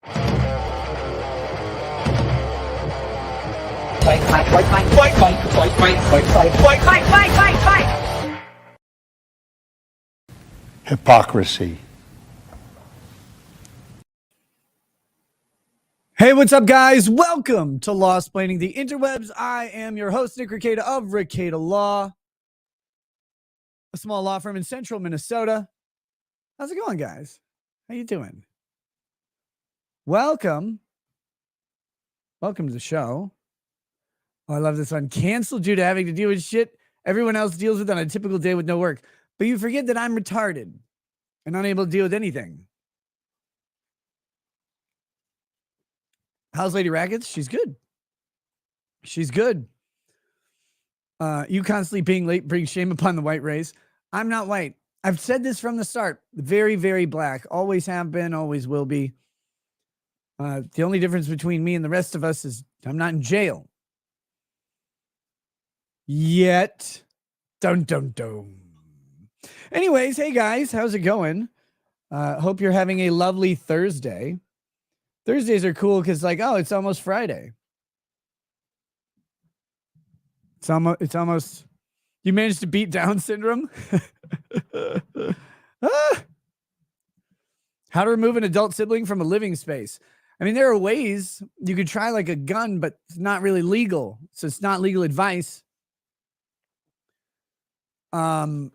Fight, fight, fight, fight, fight, fight, fight, fight, fight, fight, fight, fight, fight, fight, fight. Hypocrisy. Hey, what's up, guys? Welcome to Law Splaining the Interwebs. I am your host, Nick Ricada of Ricada Law, a small law firm in central Minnesota. How's it going, guys? How you doing? Welcome to the show. Oh, I love this one. Canceled due to having to deal with shit everyone else deals with on a typical day with no work. But you forget that I'm retarded and unable to deal with anything. How's Lady Rackets? She's good. She's good. You constantly being late brings shame upon the white race. I'm not white. I've said this from the start. Very, very black. Always have been, always will be. The only difference between me and the rest of us is I'm not in jail. Yet. Dun, dun, dun. Anyways, hey guys, how's it going? Hope you're having a lovely Thursday. Thursdays are cool because, like, oh, it's almost Friday. It's almost. You managed to beat Down syndrome. How to remove an adult sibling from a living space. I mean, there are ways you could try, like a gun, but it's not really legal, so it's not legal advice. From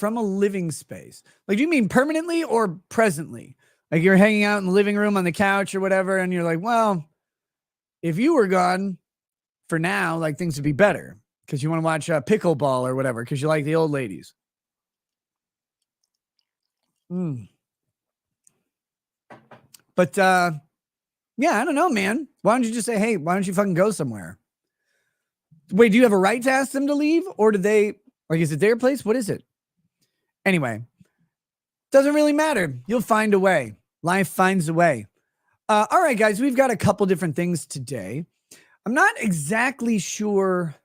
a living space. Like, do you mean permanently or presently? Like you're hanging out in the living room on the couch or whatever, and you're like, well, if you were gone for now, like things would be better because you want to watch pickleball or whatever because you like the old ladies. But, yeah, I don't know, man. Why don't you just say, hey, why don't you fucking go somewhere? Wait, do you have a right to ask them to leave? Or do they, like, is it their place? What is it? Anyway, doesn't really matter. You'll find a way. Life finds a way. All right, guys, we've got a couple different things today. I'm not exactly sure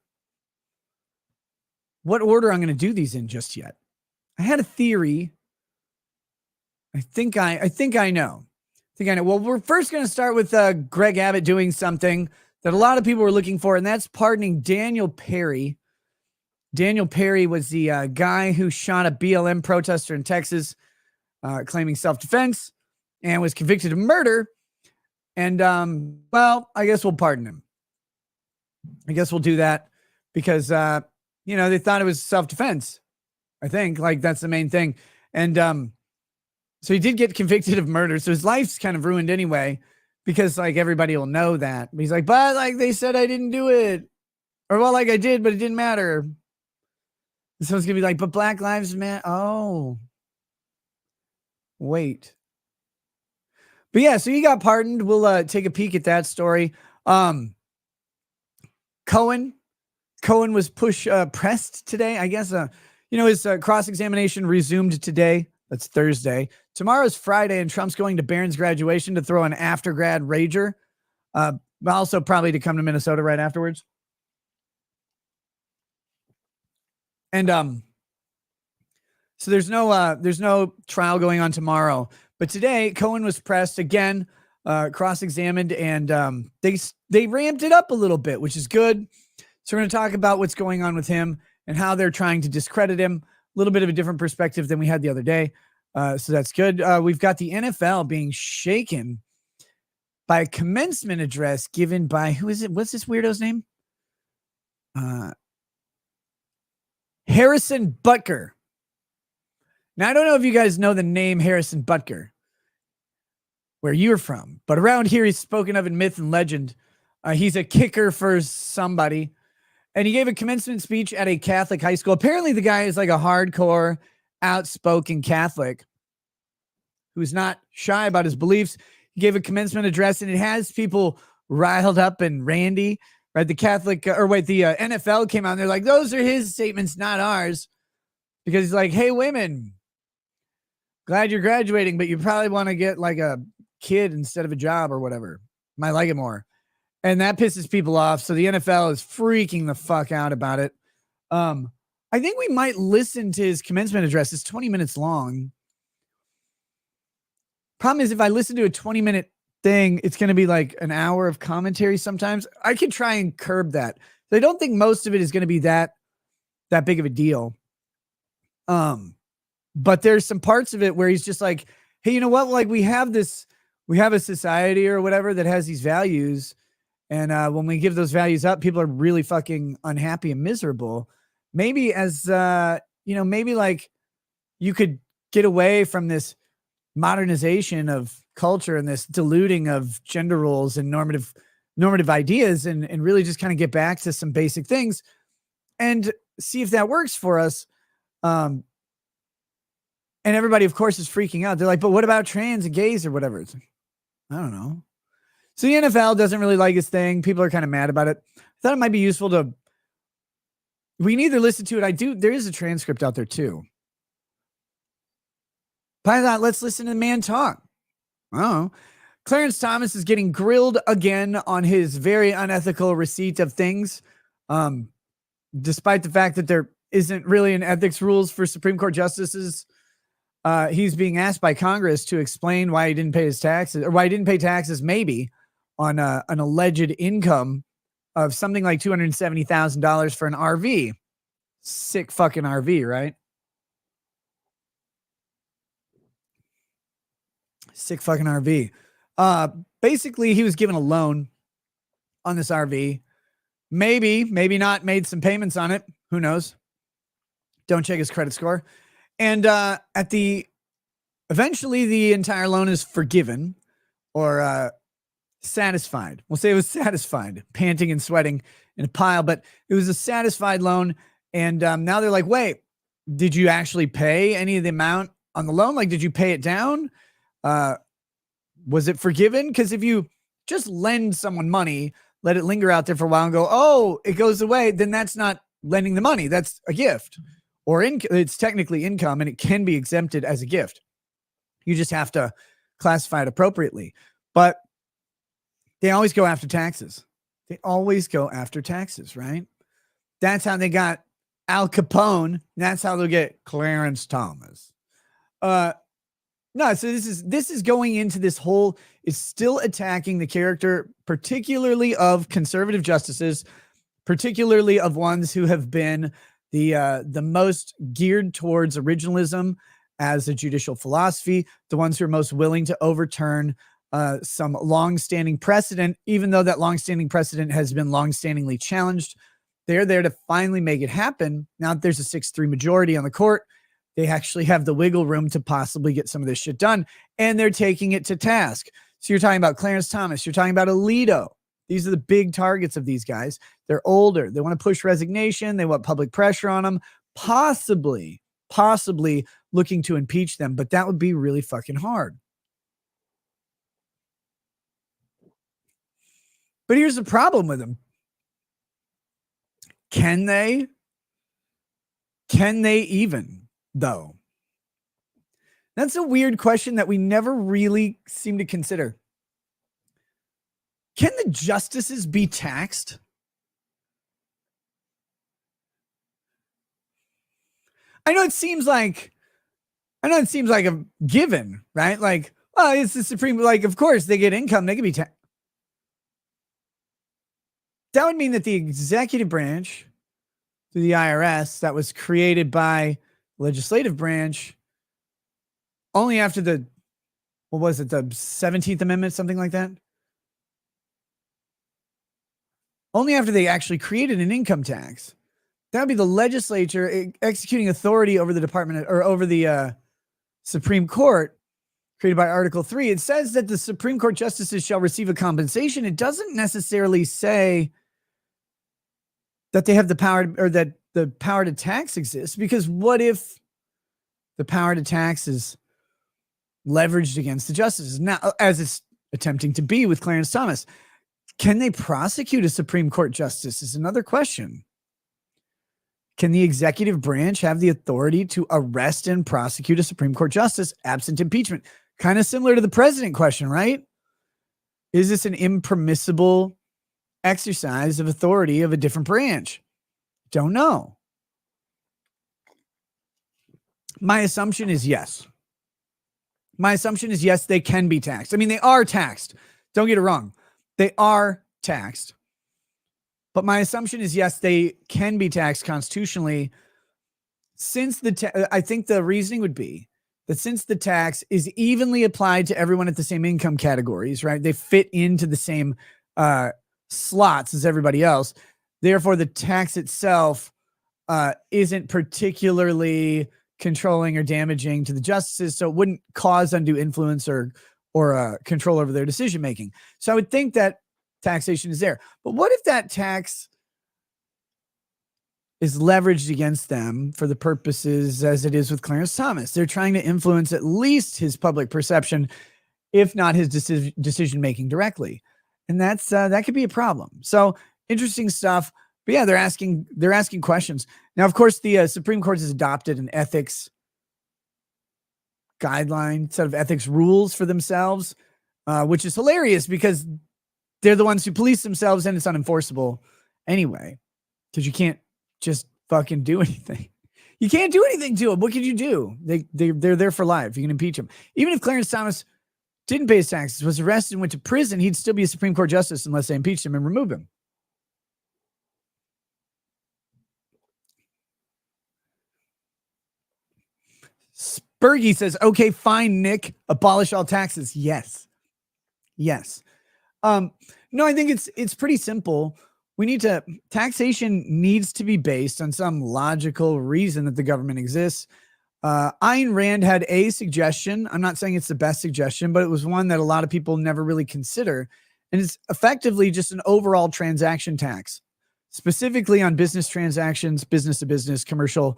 what order I'm going to do these in just yet. I had a theory. I think I know. Well, we're first going to start with Greg Abbott doing something that a lot of people were looking for, and that's pardoning Daniel Perry. Daniel Perry was the guy who shot a BLM protester in Texas, claiming self-defense, and was convicted of murder. And, well, I guess we'll pardon him. I guess we'll do that because, you know, they thought it was self-defense. I think, like, that's the main thing. And so he did get convicted of murder. So his life's kind of ruined anyway because, like, everybody will know that. But he's like, but, like, they said I didn't do it. Or, well, like, I did, but it didn't matter. And someone's going to be like, but Black Lives Matter. Oh. Wait. But yeah, so he got pardoned. We'll take a peek at that story. Cohen was pressed today. I guess, you know, his cross-examination resumed today. That's Thursday. Tomorrow's Friday, and Trump's going to Barron's graduation to throw an after-grad rager. Also probably to come to Minnesota right afterwards. And so there's no trial going on tomorrow. But today, Cohen was pressed again, cross-examined, and they ramped it up a little bit, which is good. So we're going to talk about what's going on with him and how they're trying to discredit him. A little bit of a different perspective than we had the other day. So that's good. We've got the NFL being shaken by a commencement address given by, who is it? What's this weirdo's name? Harrison Butker. Now, I don't know if you guys know the name Harrison Butker, where you're from, but around here he's spoken of in myth and legend. He's a kicker for somebody, and he gave a commencement speech at a Catholic high school. Apparently the guy is like a hardcore, outspoken Catholic who's not shy about his beliefs. He gave a commencement address, and it has people riled up and randy, right? The NFL came out and they're like, those are his statements, not ours. Because he's like, hey, women, glad you're graduating, but you probably want to get like a kid instead of a job or whatever. Might like it more. And that pisses people off. So the NFL is freaking the fuck out about it. I think we might listen to his commencement address. It's 20 minutes long. Problem is, if I listen to a 20-minute thing, it's going to be like an hour of commentary sometimes. I could try and curb that. So I don't think most of it is going to be that big of a deal. But there's some parts of it where he's just like, hey, you know what? Like we have a society or whatever that has these values. And when we give those values up, people are really fucking unhappy and miserable. Maybe maybe like you could get away from this modernization of culture and this diluting of gender roles and normative ideas and really just kind of get back to some basic things and see if that works for us. And everybody, of course, is freaking out. They're like, but what about trans and gays or whatever? It's like, I don't know. So the NFL doesn't really like his thing. People are kind of mad about it. I thought it might be useful we can either listen to it. There is a transcript out there too. But I thought, let's listen to the man talk. Oh, Clarence Thomas is getting grilled again on his very unethical receipt of things. Despite the fact that there isn't really an ethics rules for Supreme Court justices. He's being asked by Congress to explain why he didn't pay his taxes, or why he didn't pay taxes maybe on an alleged income of something like $270,000 for an RV. Sick fucking RV, right? Sick fucking RV. Basically, he was given a loan on this RV. Maybe not, made some payments on it. Who knows? Don't check his credit score. And eventually the entire loan is forgiven or satisfied. We'll say it was satisfied, panting and sweating in a pile, but it was a satisfied loan. And now they're like, wait, did you actually pay any of the amount on the loan? Like, did you pay it down? Was it forgiven? Because if you just lend someone money, let it linger out there for a while and go, oh, it goes away, then that's not lending the money. That's a gift. Or it's technically income and it can be exempted as a gift. You just have to classify it appropriately. But they always go after taxes. They always go after taxes, right? That's how they got Al Capone. That's how they'll get Clarence Thomas. No, so this is going into this whole, it's still attacking the character, particularly of conservative justices, particularly of ones who have been the most geared towards originalism as a judicial philosophy, the ones who are most willing to overturn some longstanding precedent, even though that longstanding precedent has been longstandingly challenged. They're there to finally make it happen. Now that there's a 6-3 majority on the court, they actually have the wiggle room to possibly get some of this shit done, and they're taking it to task. So you're talking about Clarence Thomas, you're talking about Alito. These are the big targets of these guys. They're older. They want to push resignation. They want public pressure on them, possibly looking to impeach them, but that would be really fucking hard. But here's the problem with them. Can they even, though? That's a weird question that we never really seem to consider. Can the justices be taxed? I know it seems like a given, right? Like, well, it's the Supreme, like, of course they get income, they can be taxed. That would mean that the executive branch, through the IRS, that was created by the legislative branch only after the 17th Amendment, something like that? Only after they actually created an income tax. That would be the legislature executing authority over the department or over the Supreme Court created by Article 3. It says that the Supreme Court justices shall receive a compensation. It doesn't necessarily say that they have the power, or that the power to tax exists, because what if the power to tax is leveraged against the justices? Now, as it's attempting to be with Clarence Thomas, can they prosecute a Supreme Court justice is another question. Can the executive branch have the authority to arrest and prosecute a Supreme Court justice absent impeachment? Kind of similar to the president question, right? Is this an impermissible exercise of authority of a different branch? Don't know. My assumption is yes. My assumption is yes, they can be taxed. I mean, they are taxed. Don't get it wrong. They are taxed. But my assumption is yes, they can be taxed constitutionally. Since I think the reasoning would be that since the tax is evenly applied to everyone at the same income categories, right? They fit into the same slots as everybody else. Therefore, the tax itself isn't particularly controlling or damaging to the justices, so it wouldn't cause undue influence or control over their decision making. So I would think that taxation is there. But what if that tax is leveraged against them for the purposes as it is with Clarence Thomas? They're trying to influence at least his public perception, if not his decision making directly, and that's that could be a problem. So interesting stuff. But yeah, they're asking questions now. Of course, the Supreme Court has adopted an ethics guideline, set of ethics rules for themselves, which is hilarious because they're the ones who police themselves, and it's unenforceable anyway because you can't just fucking do anything. You can't do anything to them. What could you do? They're there for life. You can impeach them. Even if Clarence Thomas didn't pay his taxes, was arrested and went to prison, he'd still be a Supreme Court justice unless they impeached him and remove him. Spurgy says, okay, fine, Nick, abolish all taxes. Yes. No, I think it's pretty simple. Taxation needs to be based on some logical reason that the government exists. Ayn Rand had a suggestion. I'm not saying it's the best suggestion, but it was one that a lot of people never really consider. And it's effectively just an overall transaction tax, specifically on business transactions, business to business, commercial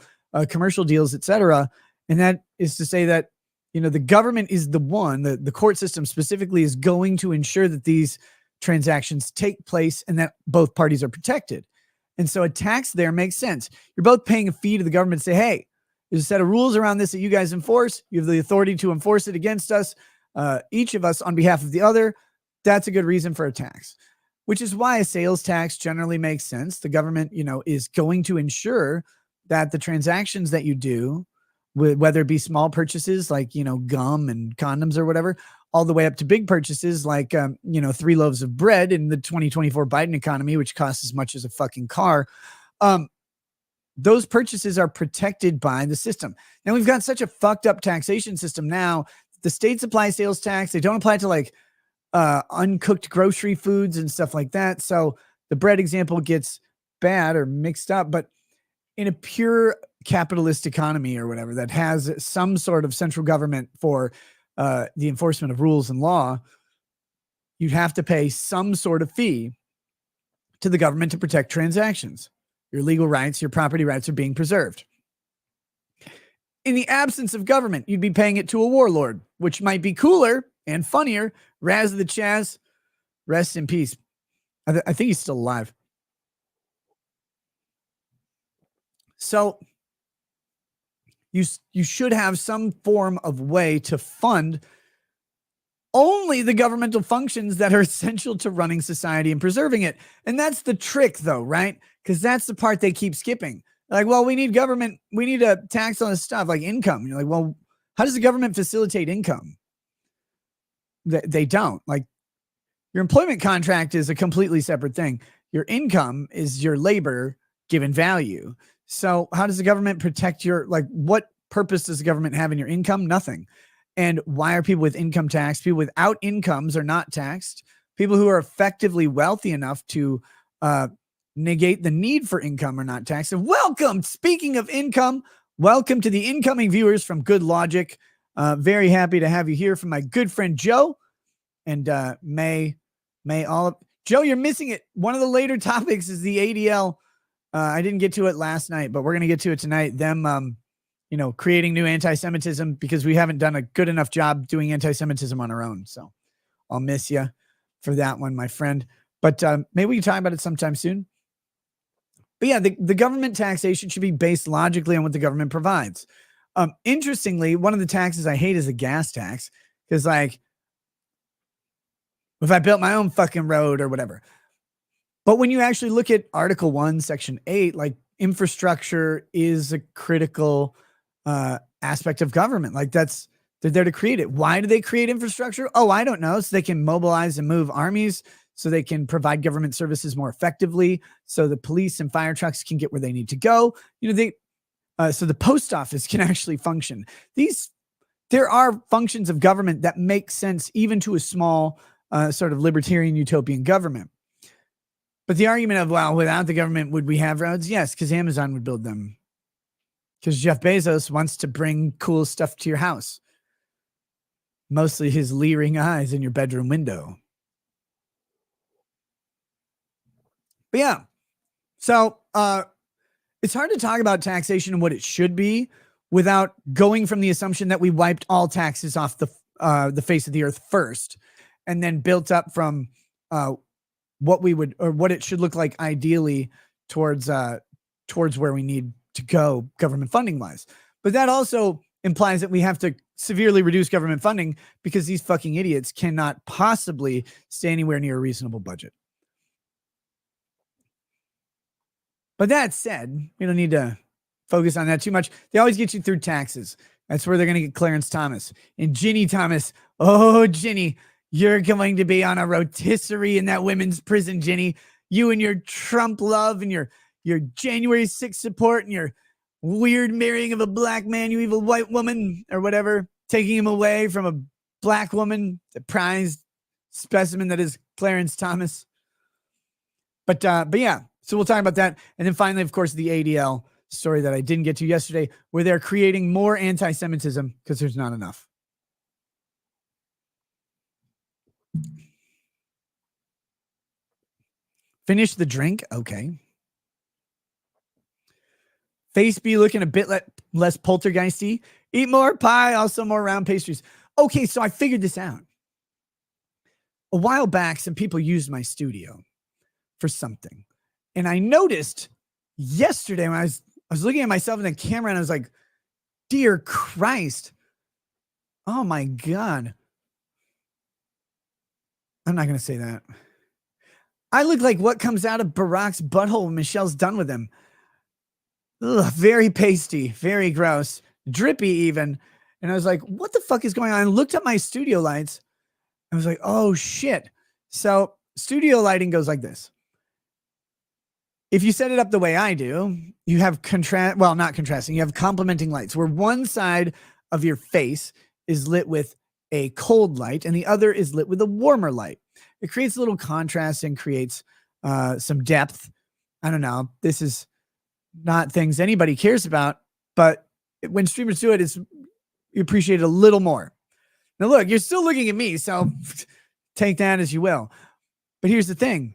deals, etc. And that is to say that, the government is the one, the court system specifically is going to ensure that these transactions take place and that both parties are protected. And so a tax there makes sense. You're both paying a fee to the government to say, hey, there's a set of rules around this that you guys enforce. You have the authority to enforce it against us, each of us on behalf of the other. That's a good reason for a tax, which is why a sales tax generally makes sense. The government, is going to ensure that the transactions that you do, whether it be small purchases like, gum and condoms or whatever, all the way up to big purchases like, 3 loaves of bread in the 2024 Biden economy, which costs as much as a fucking car. Those purchases are protected by the system. Now we've got such a fucked up taxation system now. The states apply sales tax. They don't apply to like uncooked grocery foods and stuff like that. So the bread example gets bad or mixed up, but in a pure capitalist economy or whatever that has some sort of central government for the enforcement of rules and law, you'd have to pay some sort of fee to the government to protect transactions. Your legal rights, your property rights are being preserved. In the absence of government, you'd be paying it to a warlord, which might be cooler and funnier. Raz the Chaz, rest in peace. I think he's still alive. So you should have some form of way to fund only the governmental functions that are essential to running society and preserving it. And that's the trick though, right? Because that's the part they keep skipping. Like, well, we need government. We need a tax on this stuff like income. You're like, well, how does the government facilitate income? They don't. Like, your employment contract is a completely separate thing. Your income is your labor given value. So how does the government protect what purpose does the government have in your income? Nothing. And why are people with income taxed? People without incomes are not taxed. People who are effectively wealthy enough to negate the need for income are not taxed. And welcome, speaking of income, welcome to the incoming viewers from Good Logic. Very happy to have you here from my good friend Joe and May all of Joe, you're missing it. One of the later topics is the ADL. I didn't get to it last night, but we're going to get to it tonight. Them, creating new anti-Semitism because we haven't done a good enough job doing anti-Semitism on our own. So I'll miss you for that one, my friend. But maybe we can talk about it sometime soon. But yeah, the government taxation should be based logically on what the government provides. Interestingly, one of the taxes I hate is the gas tax because, like, if I built my own fucking road or whatever. But when you actually look at Article 1, Section 8, like, infrastructure is a critical aspect of government. Like, there's They're there to create it. Why do they create infrastructure? Oh, I don't know. So they can mobilize and move armies, so they can provide government services more effectively, so the police and fire trucks can get where they need to go. So the post office can actually function. There are functions of government that make sense even to a small sort of libertarian utopian government. But the argument of, well, without the government, would we have roads? Yes, because Amazon would build them. Because Jeff Bezos wants to bring cool stuff to your house. Mostly his leering eyes in your bedroom window. But yeah, so it's hard to talk about taxation and what it should be without going from the assumption that we wiped all taxes off the face of the earth first, and then built up from what it should look like ideally towards where we need to go government funding wise. But that also implies that we have to severely reduce government funding because these fucking idiots cannot possibly stay anywhere near a reasonable budget. But that said, we don't need to focus on that too much. They always get you through taxes. That's where they're going to get Clarence Thomas. And Ginny Thomas, oh, Ginny, you're going to be on a rotisserie in that women's prison, Ginny. You and your Trump love and your January 6th support and your weird marrying of a black man, you evil white woman, or whatever, taking him away from a black woman, the prized specimen that is Clarence Thomas. But yeah, so we'll talk about that. And then finally, of course, the ADL story that I didn't get to yesterday, where they're creating more anti-Semitism because there's not enough. Finish the drink. Okay. Face be looking a bit less poltergeisty. Eat more pie, also more round pastries. Okay, so I figured this out. A while back, some people used my studio for something. And I noticed yesterday when I was looking at myself in the camera and I was like, dear Christ. Oh my God. I'm not going to say that. I look like what comes out of Barack's butthole when Michelle's done with him. Ugh, very pasty, very gross, drippy even. And I was like, what the fuck is going on? I looked at my studio lights. I was like, oh shit. So studio lighting goes like this. If you set it up the way I do, you have not contrasting, you have complementing lights where one side of your face is lit with a cold light and the other is lit with a warmer light. It creates a little contrast and creates some depth. I don't know. This is not things anybody cares about, but when streamers do it, you appreciate it a little more. Now look, you're still looking at me, so take that as you will. But here's the thing.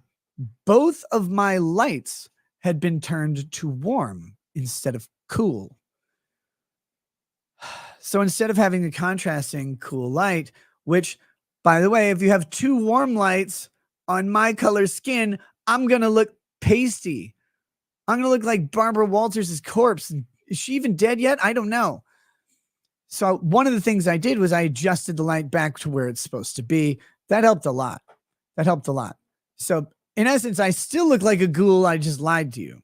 Both of my lights had been turned to warm instead of cool. So instead of having the contrasting cool light, which, by the way, if you have two warm lights on my color skin, I'm going to look pasty. I'm going to look like Barbara Walters' corpse. Is she even dead yet? I don't know. So one of the things I did was I adjusted the light back to where it's supposed to be. That helped a lot. So in essence, I still look like a ghoul. I just lied to you.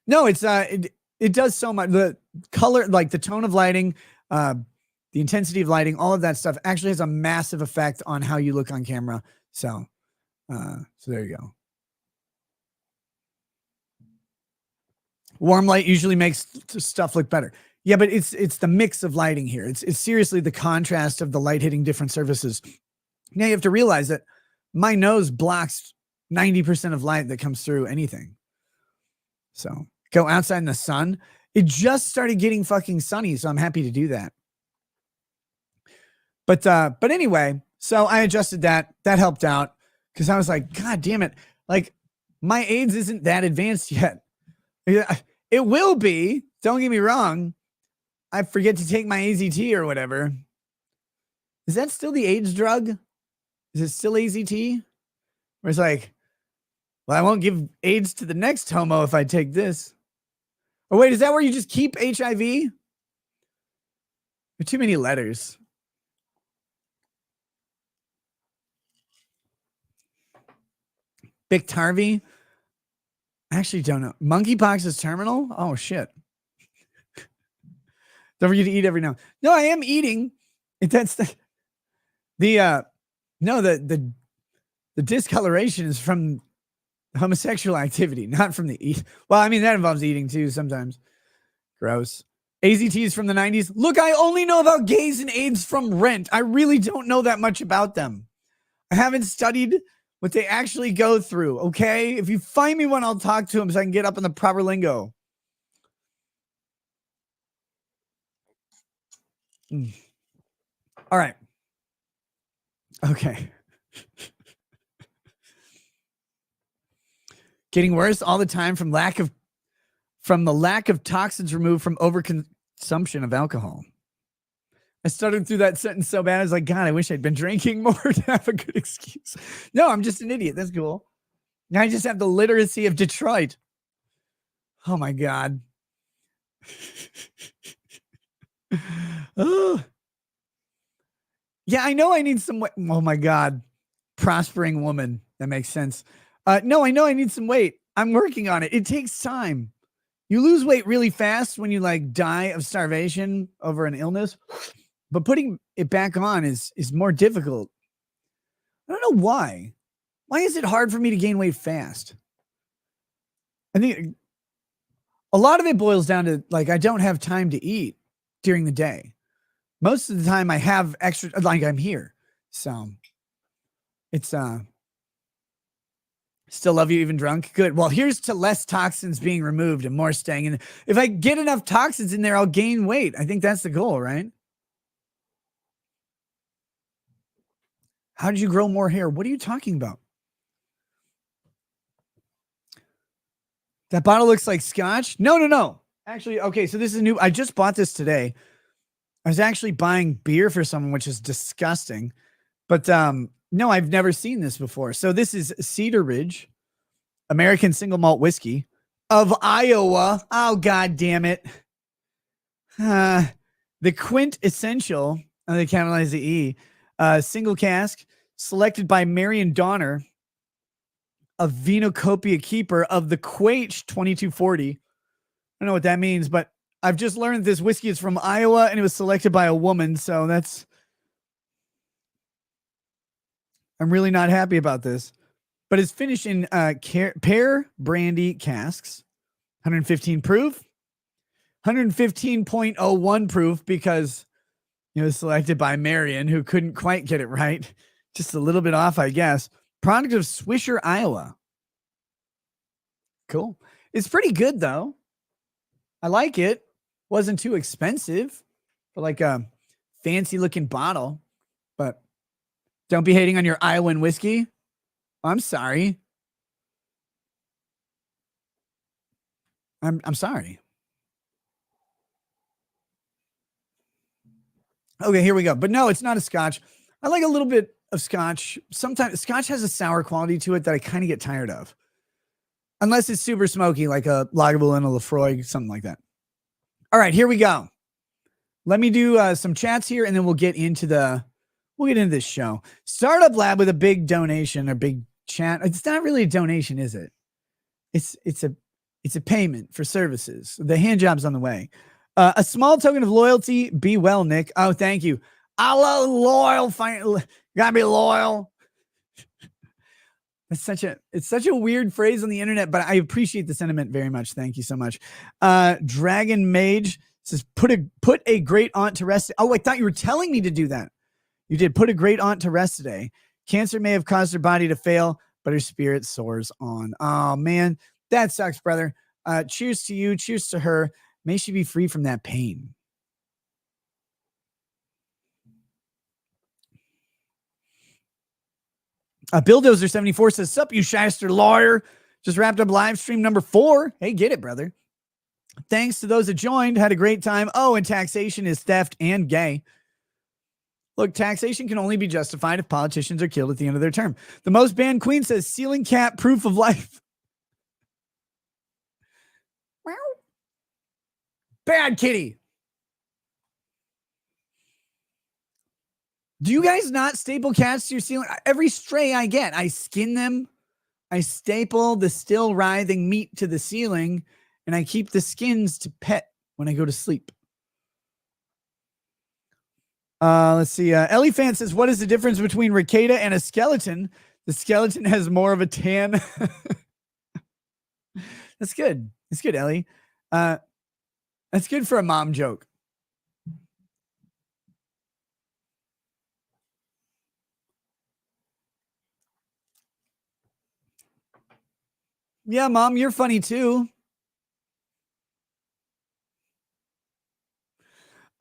No, it does so much. The color, like the tone of lighting, the intensity of lighting, all of that stuff actually has a massive effect on how you look on camera. So there you go. Warm light usually makes stuff look better. Yeah, but it's the mix of lighting here. It's seriously the contrast of the light hitting different surfaces. Now you have to realize that my nose blocks 90% of light that comes through anything. So go outside in the sun. It just started getting fucking sunny, so I'm happy to do that. But anyway, so I adjusted that. That helped out because I was like, God damn it. Like my AIDS isn't that advanced yet. It will be. Don't get me wrong. I forget to take my AZT or whatever. Is that still the AIDS drug? Is it still AZT? Where it's like, well, I won't give AIDS to the next homo if I take this. Or wait, is that where you just keep HIV? There are too many letters. Biktarvy? I actually don't know. Monkeypox is terminal? Oh, shit. Don't forget to eat every now. No, I am eating. That's the discoloration is from homosexual activity, not from the eat. Well, I mean, that involves eating too sometimes. Gross. AZT is from the 90s. Look, I only know about gays and AIDS from Rent. I really don't know that much about them. I haven't studied what they actually go through, okay? If you find me one, I'll talk to them so I can get up in the proper lingo. All right. Okay. Getting worse all the time from the lack of toxins removed from overconsumption of alcohol. I started through that sentence so bad. I was like, God, I wish I'd been drinking more to have a good excuse. No, I'm just an idiot. That's cool. Now I just have the literacy of Detroit. Oh my God. Oh. Yeah, I know I need some weight. Oh my God. Prospering woman. That makes sense. No, I know I need some weight. I'm working on it. It takes time. You lose weight really fast when you like die of starvation over an illness, but putting it back on is more difficult. I don't know why. Why is it hard for me to gain weight fast? I think a lot of it boils down to like I don't have time to eat during the day. Most of the time I have extra, like I'm here. So it's still love you even drunk. Good. Well, here's to less toxins being removed and more staying in. If I get enough toxins in there, I'll gain weight. I think that's the goal, right? How did you grow more hair? What are you talking about? That bottle looks like scotch. No. Actually, okay. So this is new. I just bought this today. I was actually buying beer for someone, which is disgusting. But no, I've never seen this before. So this is Cedar Ridge, American single malt whiskey of Iowa. Oh, God damn it. The Quint Essential, they capitalize the E, single cask, selected by Marion Donner, a Vinocopia keeper of the Quaich 2240. I don't know what that means, but I've just learned this whiskey is from Iowa and it was selected by a woman. So I'm really not happy about this, but it's finished in pear brandy casks, 115 proof, 115.01 proof because it was selected by Marion, who couldn't quite get it right. Just a little bit off, I guess. Product of Swisher, Iowa. Cool. It's pretty good, though. I like it. Wasn't too expensive for like a fancy looking bottle, but don't be hating on your Iowan whiskey. I'm sorry. I'm sorry. Okay, here we go. But no, it's not a scotch. I like a little bit of scotch. Sometimes scotch has a sour quality to it that I kind of get tired of. Unless it's super smoky, like a Lagavulin, a Lefroy, something like that. All right, here we go. Let me do some chats here, and then we'll get into this show. Startup Lab with a big donation or big chat. It's not really a donation, is it? It's a payment for services. The hand job's on the way. A small token of loyalty. Be well, Nick. Oh, thank you. I love loyal. Gotta be loyal. It's such a weird phrase on the internet, but I appreciate the sentiment very much. Thank you so much. Dragon Mage says, put a great aunt to rest. Oh, I thought you were telling me to do that. You did. Put a great aunt to rest today. Cancer may have caused her body to fail, but her spirit soars on. Oh man, that sucks, brother. Cheers to you. Cheers to her. May she be free from that pain. Billdozer 74 says, sup, you shyster lawyer. Just wrapped up live stream number 4. Hey, get it, brother. Thanks to those that joined. Had a great time. Oh, and taxation is theft and gay. Look, taxation can only be justified if politicians are killed at the end of their term. The most banned queen says, ceiling cat, proof of life. Bad kitty. Do you guys not staple cats to your ceiling? Every stray I get, I skin them. I staple the still writhing meat to the ceiling, and I keep the skins to pet when I go to sleep. Let's see. Ellie Fan says, what is the difference between Ricada and a skeleton? The skeleton has more of a tan. That's good. That's good, Ellie. That's good for a mom joke. Yeah, Mom, you're funny too.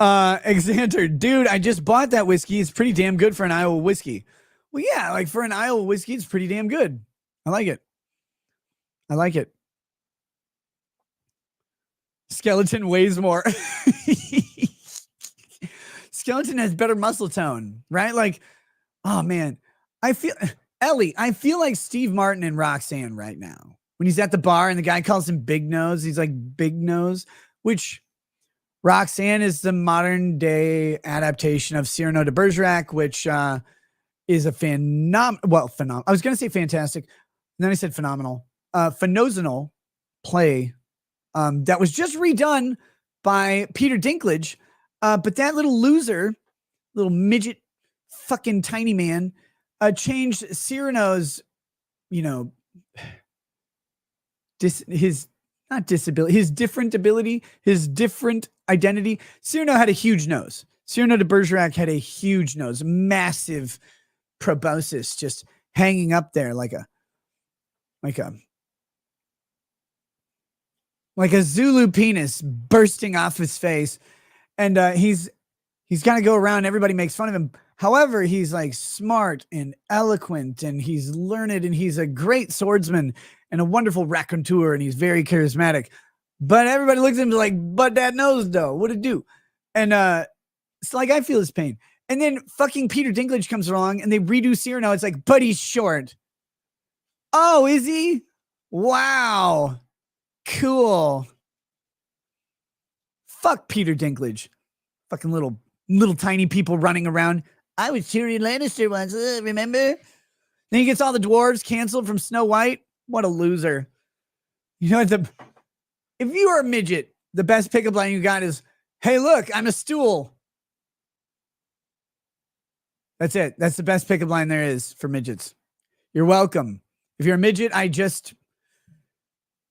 Exander, dude, I just bought that whiskey. It's pretty damn good for an Iowa whiskey. Well, yeah, like for an Iowa whiskey, it's pretty damn good. I like it. I like it. Skeleton weighs more. Skeleton has better muscle tone, right? Like, oh man, I feel Ellie. I feel like Steve Martin and Roxanne right now when he's at the bar and the guy calls him Big Nose. He's like Big Nose, which Roxanne is the modern day adaptation of Cyrano de Bergerac, which is a phenomenal. I was going to say fantastic, and then I said phenomenal, phenomenal play that was just redone by Peter Dinklage. But that little loser, little midget, fucking tiny man, changed Cyrano's, his different ability, his different identity. Cyrano had a huge nose. Cyrano de Bergerac had a huge nose, massive proboscis, just hanging up there like a Zulu penis bursting off his face. And he's got to go around. Everybody makes fun of him. However, he's like smart and eloquent, and he's learned, and he's a great swordsman and a wonderful raconteur, and he's very charismatic. But everybody looks at him like, but that nose though, what'd it do? And it's like, I feel his pain. And then fucking Peter Dinklage comes along and they redo Cyrano. It's like, but he's short. Oh, is he? Wow. Cool. Fuck Peter Dinklage. Fucking little tiny people running around. I was Tyrion Lannister once, remember? Then he gets all the dwarves canceled from Snow White. What a loser. You know, if you are a midget, the best pickup line you got is, hey, look, I'm a stool. That's it. That's the best pickup line there is for midgets. You're welcome. If you're a midget, I just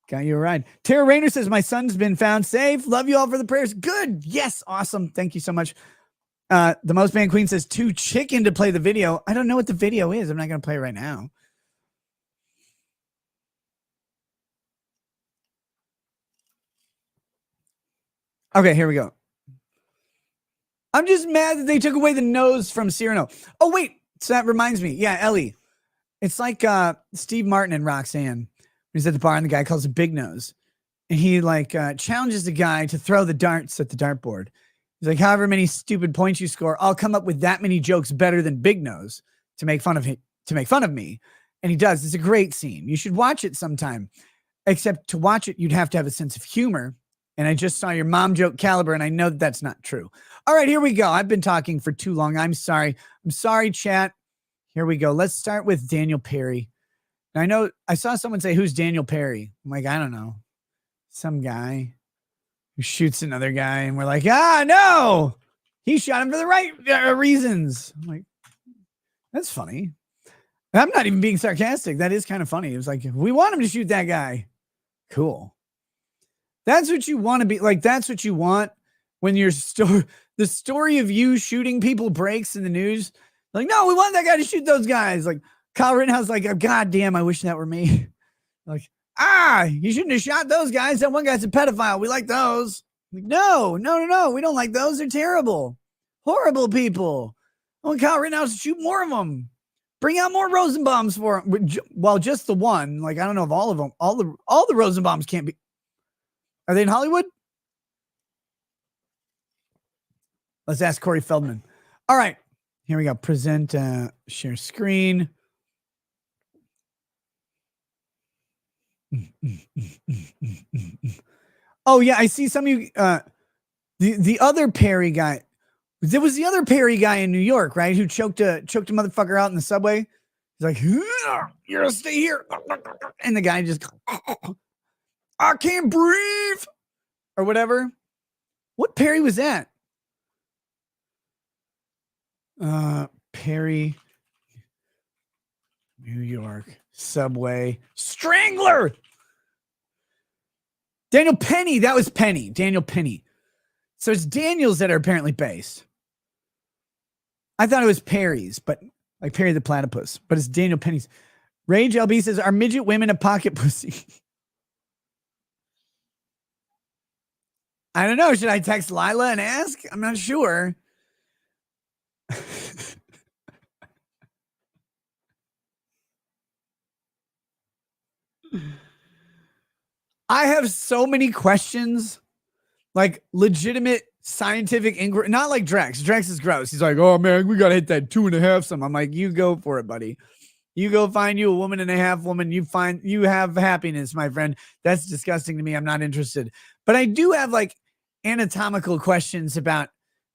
got you a ride. Tara Rayner says, my son's been found safe. Love you all for the prayers. Good. Yes. Awesome. Thank you so much. The Most Band Queen says, too chicken to play the video. I don't know what the video is. I'm not going to play it right now. Okay, here we go. I'm just mad that they took away the nose from Cyrano. Oh, wait. So that reminds me. Yeah, Ellie. It's like Steve Martin and Roxanne. He's at the bar and the guy calls him Big Nose. And he challenges the guy to throw the darts at the dartboard. He's like, however many stupid points you score, I'll come up with that many jokes better than Big Nose to make fun of me. And he does. It's a great scene. You should watch it sometime. Except to watch it, you'd have to have a sense of humor. And I just saw your mom joke caliber, and I know that that's not true. All right, here we go. I've been talking for too long. I'm sorry. I'm sorry, chat. Here we go. Let's start with Daniel Perry. Now, I know I saw someone say, who's Daniel Perry? I'm like, I don't know. Some guy who shoots another guy, and we're like, no, he shot him for the right reasons. I'm like, that's funny. I'm not even being sarcastic. That is kind of funny. It was like, we want him to shoot that guy. Cool. That's what you want to be like. That's what you want when your the story of you shooting people breaks in the news. Like, no, we want that guy to shoot those guys. Like Kyle Rittenhouse, like, oh, God damn, I wish that were me. Like, you shouldn't have shot those guys. That one guy's a pedophile. We like those. Like, no. We don't like those. They're terrible. Horrible people. I want Kyle Rittenhouse to shoot more of them. Bring out more Rosenbaums for him. Well, just the one. Like, I don't know if all of them, all the Rosenbaums can't be. Are they in Hollywood? Let's ask Corey Feldman. All right. Here we go. Present, share screen. Oh, yeah. I see some of you. The other Perry guy. There was the other Perry guy in New York, right? Who choked a motherfucker out in the subway. He's like, you're going to stay here. And the guy just, I can't breathe. Or whatever. What Perry was that? Perry, New York, Subway, Strangler. Daniel Penny. That was Penny. Daniel Penny. So it's Daniels that are apparently based. I thought it was Perry's, but like Perry the Platypus, but it's Daniel Penny's. Rage LB says, are midget women a pocket pussy? I don't know. Should I text Lila and ask? I'm not sure. I have so many questions, like legitimate scientific inquiry, not like Drex. Drex is gross. He's like, oh man, we got to hit that 2.5 some. I'm like, you go for it, buddy. You go find you a 1.5 woman. You have happiness, my friend. That's disgusting to me. I'm not interested. But I do have like anatomical questions about,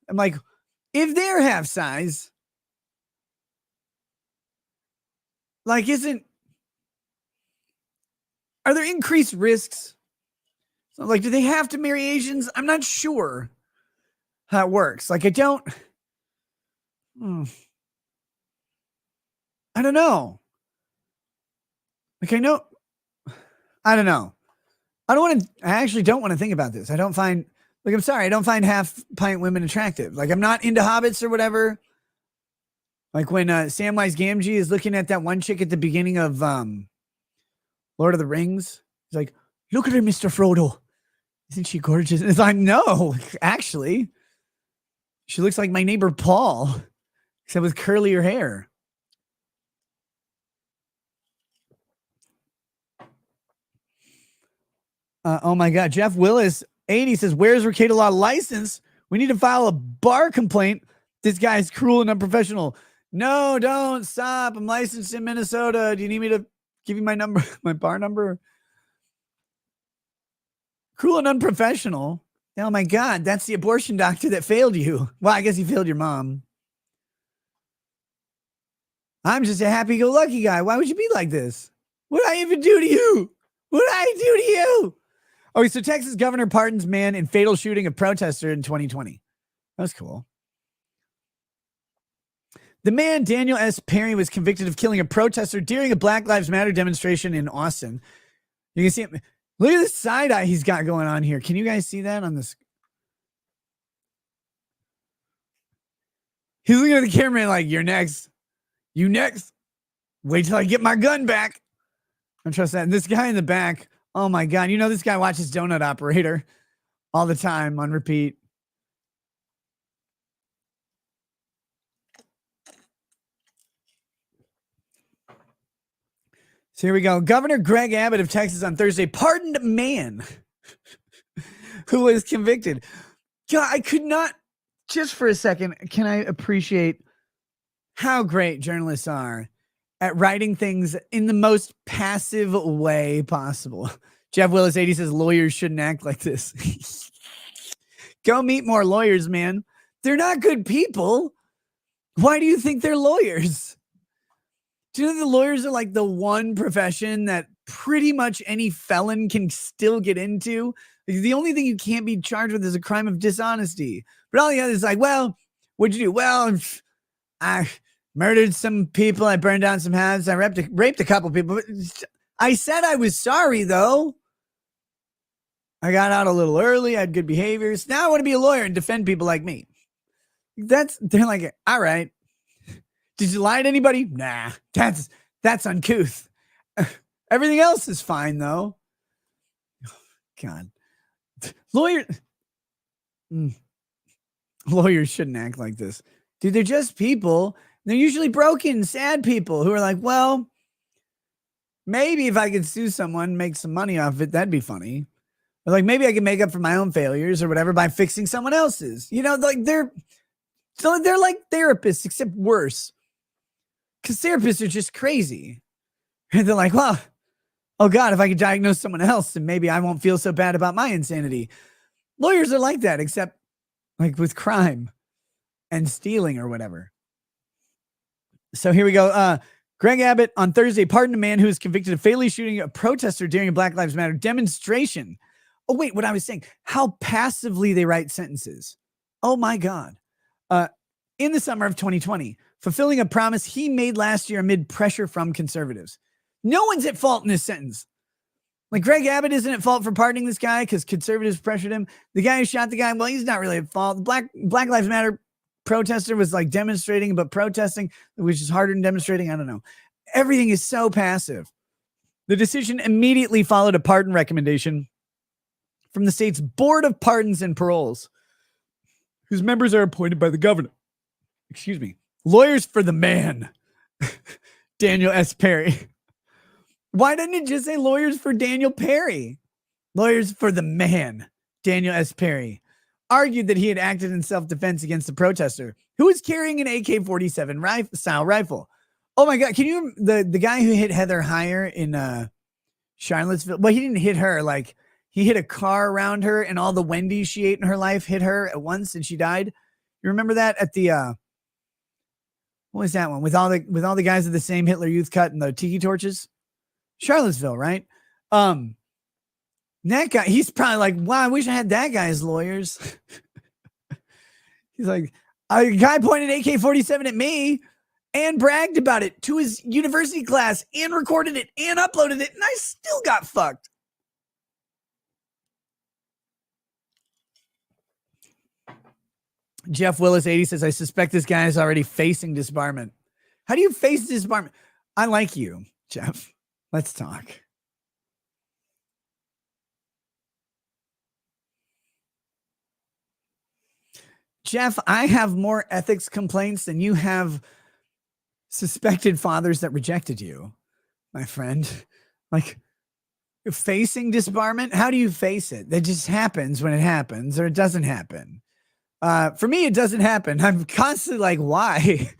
I'm like, if they're half size, like, are there increased risks? So like, do they have to marry Asians? I'm not sure how it works. Like, I don't know. Like, I don't know. I actually don't want to think about this. I'm sorry. I don't find half pint women attractive. Like, I'm not into hobbits or whatever. Like when Samwise Gamgee is looking at that one chick at the beginning of Lord of the Rings. He's like, look at her, Mr. Frodo. Isn't she gorgeous? And it's like, no, actually. She looks like my neighbor Paul, except with curlier hair. Oh my God. Jeff Willis, 80 says, where's Ricada Law license? We need to file a bar complaint. This guy's cruel and unprofessional. No, don't stop. I'm licensed in Minnesota. Do you need me to give you my number, my bar number? Cruel and unprofessional. Oh my God. That's the abortion doctor that failed you. Well, I guess he failed your mom. I'm just a happy-go-lucky guy. Why would you be like this? What did I even do to you? What did I do to you? Oh, so Texas governor pardons man in fatal shooting of protester in 2020. That's cool. The man, Daniel S. Perry, was convicted of killing a protester during a Black Lives Matter demonstration in Austin. You can see him. Look at the side eye he's got going on here. Can you guys see that on this? He's looking at the camera like, you're next. You next. Wait till I get my gun back. I don't trust that. And this guy in the back, oh my God. You know, this guy watches Donut Operator all the time on repeat. So here we go. Governor Greg Abbott of Texas on Thursday pardoned a man who was convicted. God, I could not, just for a second, can I appreciate how great journalists are at writing things in the most passive way possible. Jeff Willis 80 says lawyers shouldn't act like this. Go meet more lawyers, man. They're not good people. Why do you think they're lawyers? Do you know the lawyers are like the one profession that pretty much any felon can still get into? The only thing you can't be charged with is a crime of dishonesty. But all the others like, well, what'd you do? Well, I murdered some people. I burned down some houses. I raped a couple people. I said I was sorry, though. I got out a little early. I had good behaviors. Now I want to be a lawyer and defend people like me. They're like, all right. Did you lie to anybody? Nah, that's uncouth. Everything else is fine, though. God. Lawyers shouldn't act like this. Dude, they're just people. They're usually broken, sad people who are like, well, maybe if I could sue someone, make some money off it, that'd be funny. Or like, maybe I can make up for my own failures or whatever by fixing someone else's. You know, like they're like therapists, except worse. Because therapists are just crazy. And they're like, well, oh God, if I could diagnose someone else, then maybe I won't feel so bad about my insanity. Lawyers are like that, except like with crime and stealing or whatever. So here we go. Greg Abbott on Thursday pardoned a man who was convicted of fatally shooting a protester during a Black Lives Matter demonstration. Oh, wait, what I was saying, how passively they write sentences. Oh my God. in the summer of 2020, fulfilling a promise he made last year amid pressure from conservatives. No one's at fault in this sentence. Like Greg Abbott isn't at fault for pardoning this guy because conservatives pressured him. The guy who shot the guy, well, he's not really at fault. The Black Lives Matter protester was like demonstrating, but protesting, which is harder than demonstrating. I don't know. Everything is so passive. The decision immediately followed a pardon recommendation from the state's Board of Pardons and Paroles, whose members are appointed by the governor. Excuse me. Lawyers for the man, Daniel S. Perry. Why didn't it just say lawyers for Daniel Perry? Lawyers for the man, Daniel S. Perry, argued that he had acted in self-defense against the protester who was carrying an AK-47 style rifle. Oh my God. Can you, the guy who hit Heather Heyer in Charlottesville? Well, he didn't hit her. Like he hit a car around her and all the Wendy's she ate in her life hit her at once and she died. You remember that at the, what was that one? With all the guys with the same Hitler Youth cut and the tiki torches? Charlottesville, right? That guy, he's probably like, wow, I wish I had that guy's lawyers. He's like, a guy pointed AK-47 at me and bragged about it to his university class and recorded it and uploaded it, and I still got fucked. Jeff Willis 80 says, I suspect this guy is already facing disbarment. How do you face disbarment? I like you, Jeff. Let's talk. Jeff, I have more ethics complaints than you have suspected fathers that rejected you, my friend. Like, facing disbarment, how do you face it? That just happens when it happens, or it doesn't happen. For me, it doesn't happen. I'm constantly like, why?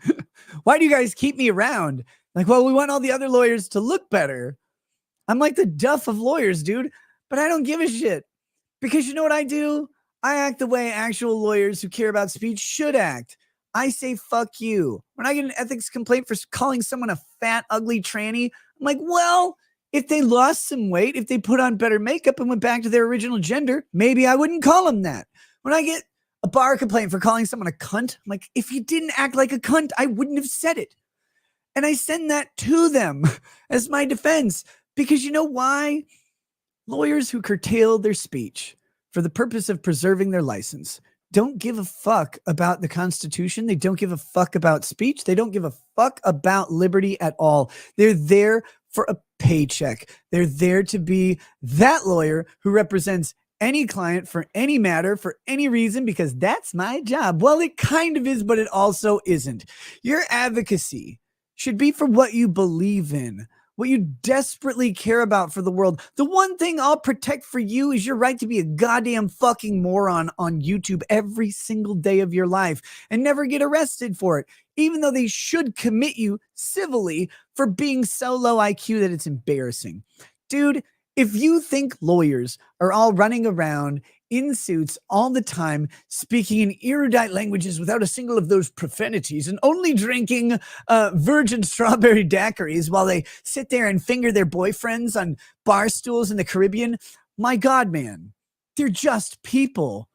Why do you guys keep me around? Like, well, we want all the other lawyers to look better. I'm like the Duff of lawyers, dude, but I don't give a shit because you know what I do? I act the way actual lawyers who care about speech should act. I say, fuck you. When I get an ethics complaint for calling someone a fat, ugly tranny, I'm like, well, if they lost some weight, if they put on better makeup and went back to their original gender, maybe I wouldn't call them that. When I get a bar complaint for calling someone a cunt, I'm like, if you didn't act like a cunt, I wouldn't have said it. And I send that to them as my defense because you know why? Lawyers who curtail their speech for the purpose of preserving their license don't give a fuck about the Constitution. They don't give a fuck about speech. They don't give a fuck about liberty at all. They're there for a paycheck. They're there to be that lawyer who represents any client for any matter, for any reason, because that's my job. Well, it kind of is, but it also isn't. Your advocacy should be for what you believe in, what you desperately care about for the world. The one thing I'll protect for you is your right to be a goddamn fucking moron on YouTube every single day of your life and never get arrested for it, even though they should commit you civilly for being so low IQ that it's embarrassing. Dude, if you think lawyers are all running around in suits all the time, speaking in erudite languages without a single of those profanities and only drinking virgin strawberry daiquiris while they sit there and finger their boyfriends on bar stools in the Caribbean, my God, man, they're just people.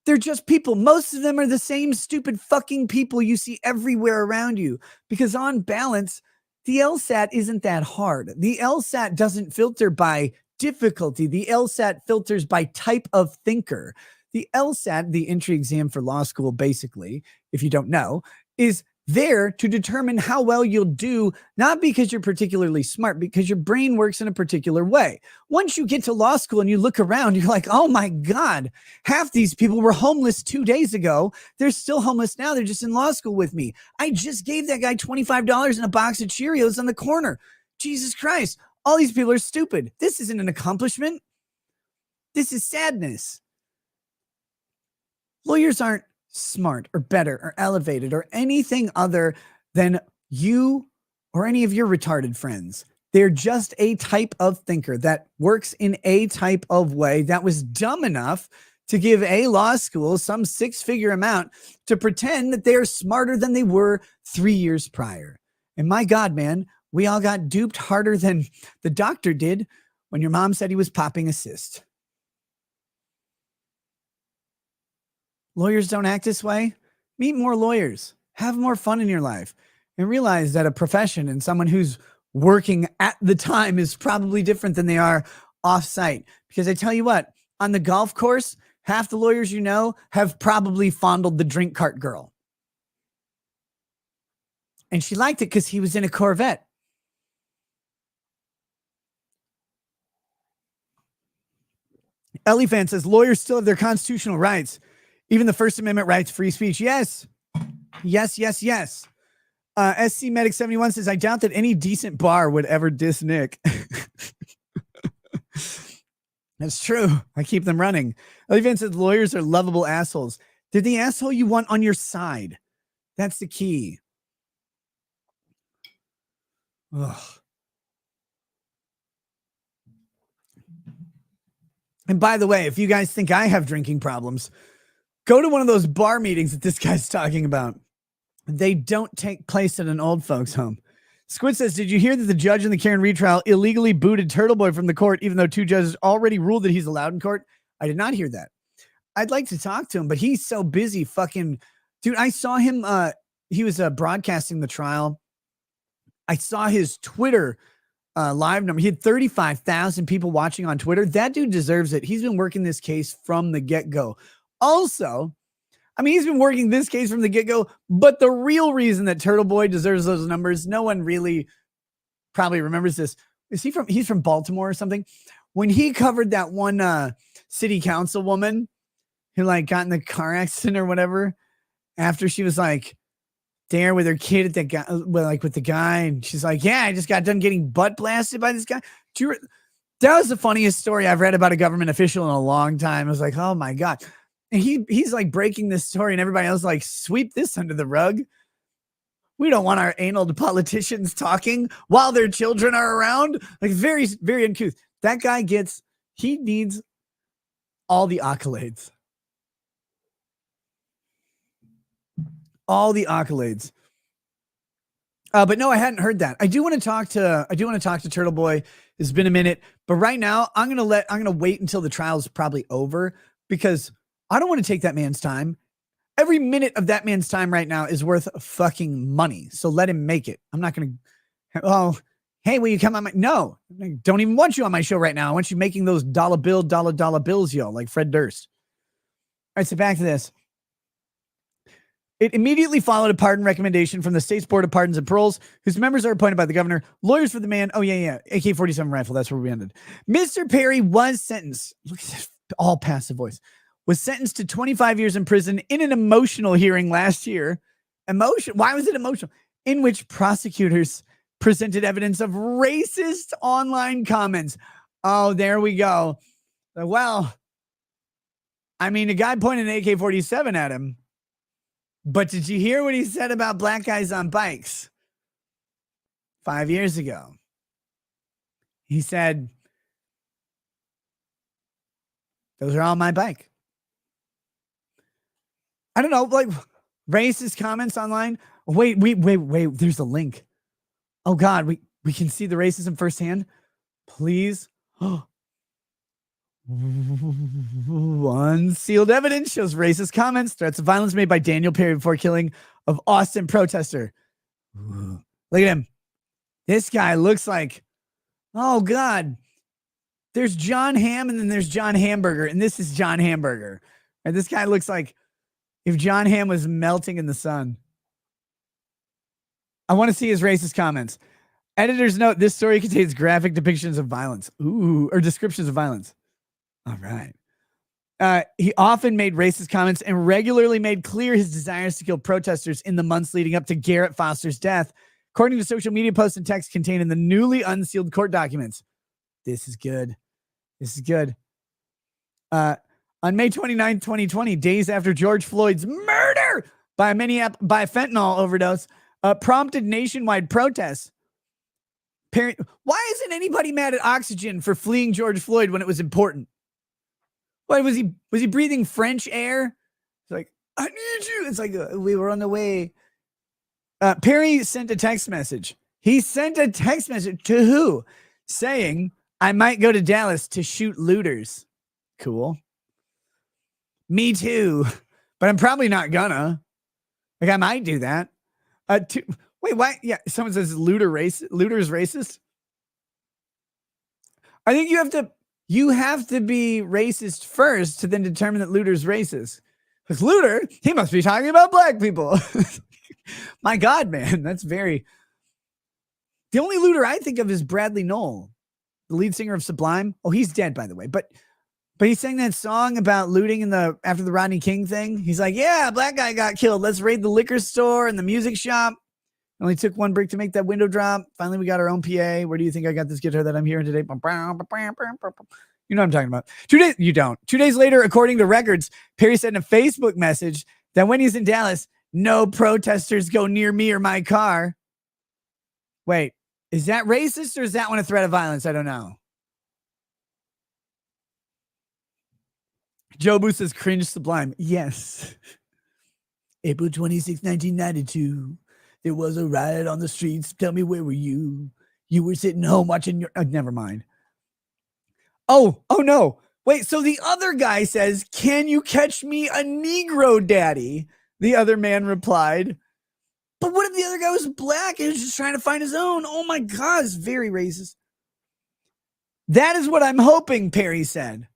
They're just people. Most of them are the same stupid fucking people you see everywhere around you because on balance, the LSAT isn't that hard. The LSAT doesn't filter by difficulty. The LSAT filters by type of thinker. The LSAT, the entry exam for law school, basically, if you don't know, is there to determine how well you'll do, not because you're particularly smart, because your brain works in a particular way. Once you get to law school and you look around, you're like, oh my God, half these people were homeless 2 days ago. They're still homeless now. They're just in law school with me. I just gave that guy $25 and a box of Cheerios on the corner. Jesus Christ. All these people are stupid. This isn't an accomplishment. This is sadness. Lawyers aren't smart or better or elevated or anything other than you or any of your retarded friends. They're just a type of thinker that works in a type of way that was dumb enough to give a law school some six-figure amount to pretend that they're smarter than they were 3 years prior. And my God, man, we all got duped harder than the doctor did when your mom said he was popping a cyst. Lawyers don't act this way. Meet more lawyers. Have more fun in your life and realize that a profession and someone who's working at the time is probably different than they are off-site. Because I tell you what, on the golf course, half the lawyers you know have probably fondled the drink cart girl. And she liked it because he was in a Corvette. Ellie Fan says lawyers still have their constitutional rights, even the First Amendment rights, free speech. Yes. Yes, yes, yes. SC Medic 71 says, I doubt that any decent bar would ever diss Nick. That's true. I keep them running. Ellie Fan says lawyers are lovable assholes. They're the asshole you want on your side. That's the key. Ugh. And by the way, if you guys think I have drinking problems, go to one of those bar meetings that this guy's talking about. They don't take place at an old folks home. Squid says, did you hear that the judge in the Karen Reed trial illegally booted Turtle Boy from the court, even though 2 judges already ruled that he's allowed in court? I did not hear that. I'd like to talk to him, but he's so busy fucking... Dude, I saw him... he was broadcasting the trial. I saw his Twitter live number. He had 35,000 people watching on Twitter. That dude deserves it. He's been working this case from the get-go. Also... I mean, he's been working this case from the get-go, but the real reason that Turtle Boy deserves those numbers, no one really probably remembers this. He's from Baltimore or something. When he covered that one city council woman who like got in the car accident or whatever, after she was like there with her kid at the guy, with the guy, and she's like, yeah, I just got done getting butt blasted by this guy. That was the funniest story I've read about a government official in a long time. I was like, oh my God. And he's like breaking this story, and everybody else like, sweep this under the rug. We don't want our anal politicians talking while their children are around. Like very, very uncouth. That guy he needs all the accolades. All the accolades. But no, I hadn't heard that. I do want to talk to Turtle Boy. It's been a minute, but right now I'm going to wait until the trial's probably over, because I don't want to take that man's time. Every minute of that man's time right now is worth fucking money. So let him make it. I'm not going to, oh, hey, will you come on my, no, I don't even want you on my show right now. I want you making those dollar bills, yo, like Fred Durst. All right, so back to this. It immediately followed a pardon recommendation from the state's Board of Pardons and Paroles, whose members are appointed by the governor. Lawyers for the man. Oh, yeah. AK-47 rifle. That's where we ended. Mr. Perry was sentenced. Look at this all passive voice. Was sentenced to 25 years in prison in an emotional hearing last year. Why was it emotional? In which prosecutors presented evidence of racist online comments. Oh, there we go. Well, I mean, a guy pointed an AK-47 at him. But did you hear what he said about black guys on bikes 5 years ago? He said, those are on my bike. I don't know, like racist comments online. Wait. There's a link. Oh God, we can see the racism firsthand. Please. Unsealed evidence shows racist comments, threats of violence made by Daniel Perry before killing of Austin protester. Look at him. This guy looks like, oh God. There's John Hamm and then there's John Hamburger, and this is John Hamburger. And this guy looks like if John Hamm was melting in the sun. I want to see his racist comments. Editor's note, this story contains graphic depictions of violence. Ooh, or descriptions of violence. All right. He often made racist comments and regularly made clear his desires to kill protesters in the months leading up to Garrett Foster's death, according to social media posts and texts contained in the newly unsealed court documents. This is good. On May 29, 2020, days after George Floyd's murder by fentanyl overdose, prompted nationwide protests. Why isn't anybody mad at Oxygen for fleeing George Floyd when it was important? Why was he breathing French air? It's like, I need you. It's like, we were on the way. Perry sent a text message. He sent a text message to who? Saying, I might go to Dallas to shoot looters. Cool. Me too. But I'm probably not gonna. Like I might do that. Wait, why? Yeah, someone says Looter's racist. I think you have to be racist first to then determine that Looter's racist. Because Looter, he must be talking about black people. My God, man, that's very. The only Looter I think of is Bradley Noel, the lead singer of Sublime. Oh, he's dead, by the way. But he sang that song about looting after the Rodney King thing. He's like, yeah, black guy got killed. Let's raid the liquor store and the music shop. Only took one brick to make that window drop. Finally, we got our own PA. Where do you think I got this guitar that I'm hearing today? You know what I'm talking about. 2 days, you don't. 2 days later, according to records, Perry said in a Facebook message that when he's in Dallas, no protesters go near me or my car. Wait, is that racist or is that one a threat of violence? I don't know. Joe Boo says cringe Sublime. Yes. April 26, 1992. There was a riot on the streets. Tell me, where were you? You were sitting home watching your... never mind. Oh no. Wait, so the other guy says, can you catch me a Negro daddy? The other man replied. But what if the other guy was black and was just trying to find his own? Oh my God, it's very racist. That is what I'm hoping, Perry said.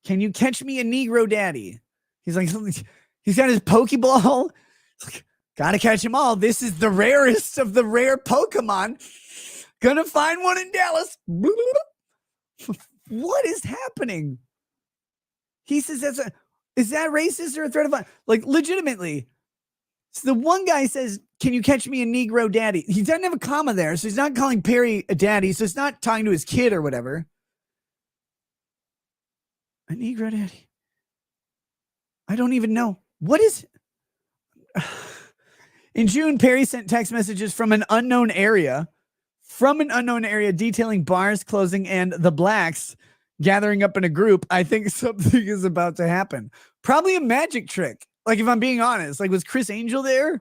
Can you catch me a Negro daddy? He's like, he's got his Pokeball. It's like, gotta catch them all. This is the rarest of the rare Pokemon. Gonna find one in Dallas. What is happening? He says is that racist or a threat of violence? Like, legitimately. So the one guy says, can you catch me a Negro daddy? He doesn't have a comma there, so he's not calling Perry a daddy, so it's not talking to his kid or whatever. A Negro daddy. I don't even know. What is it? In June, Perry sent text messages from an unknown area detailing bars closing and the blacks gathering up in a group. I think something is about to happen. Probably a magic trick. Like, if I'm being honest, like, was Chris Angel there?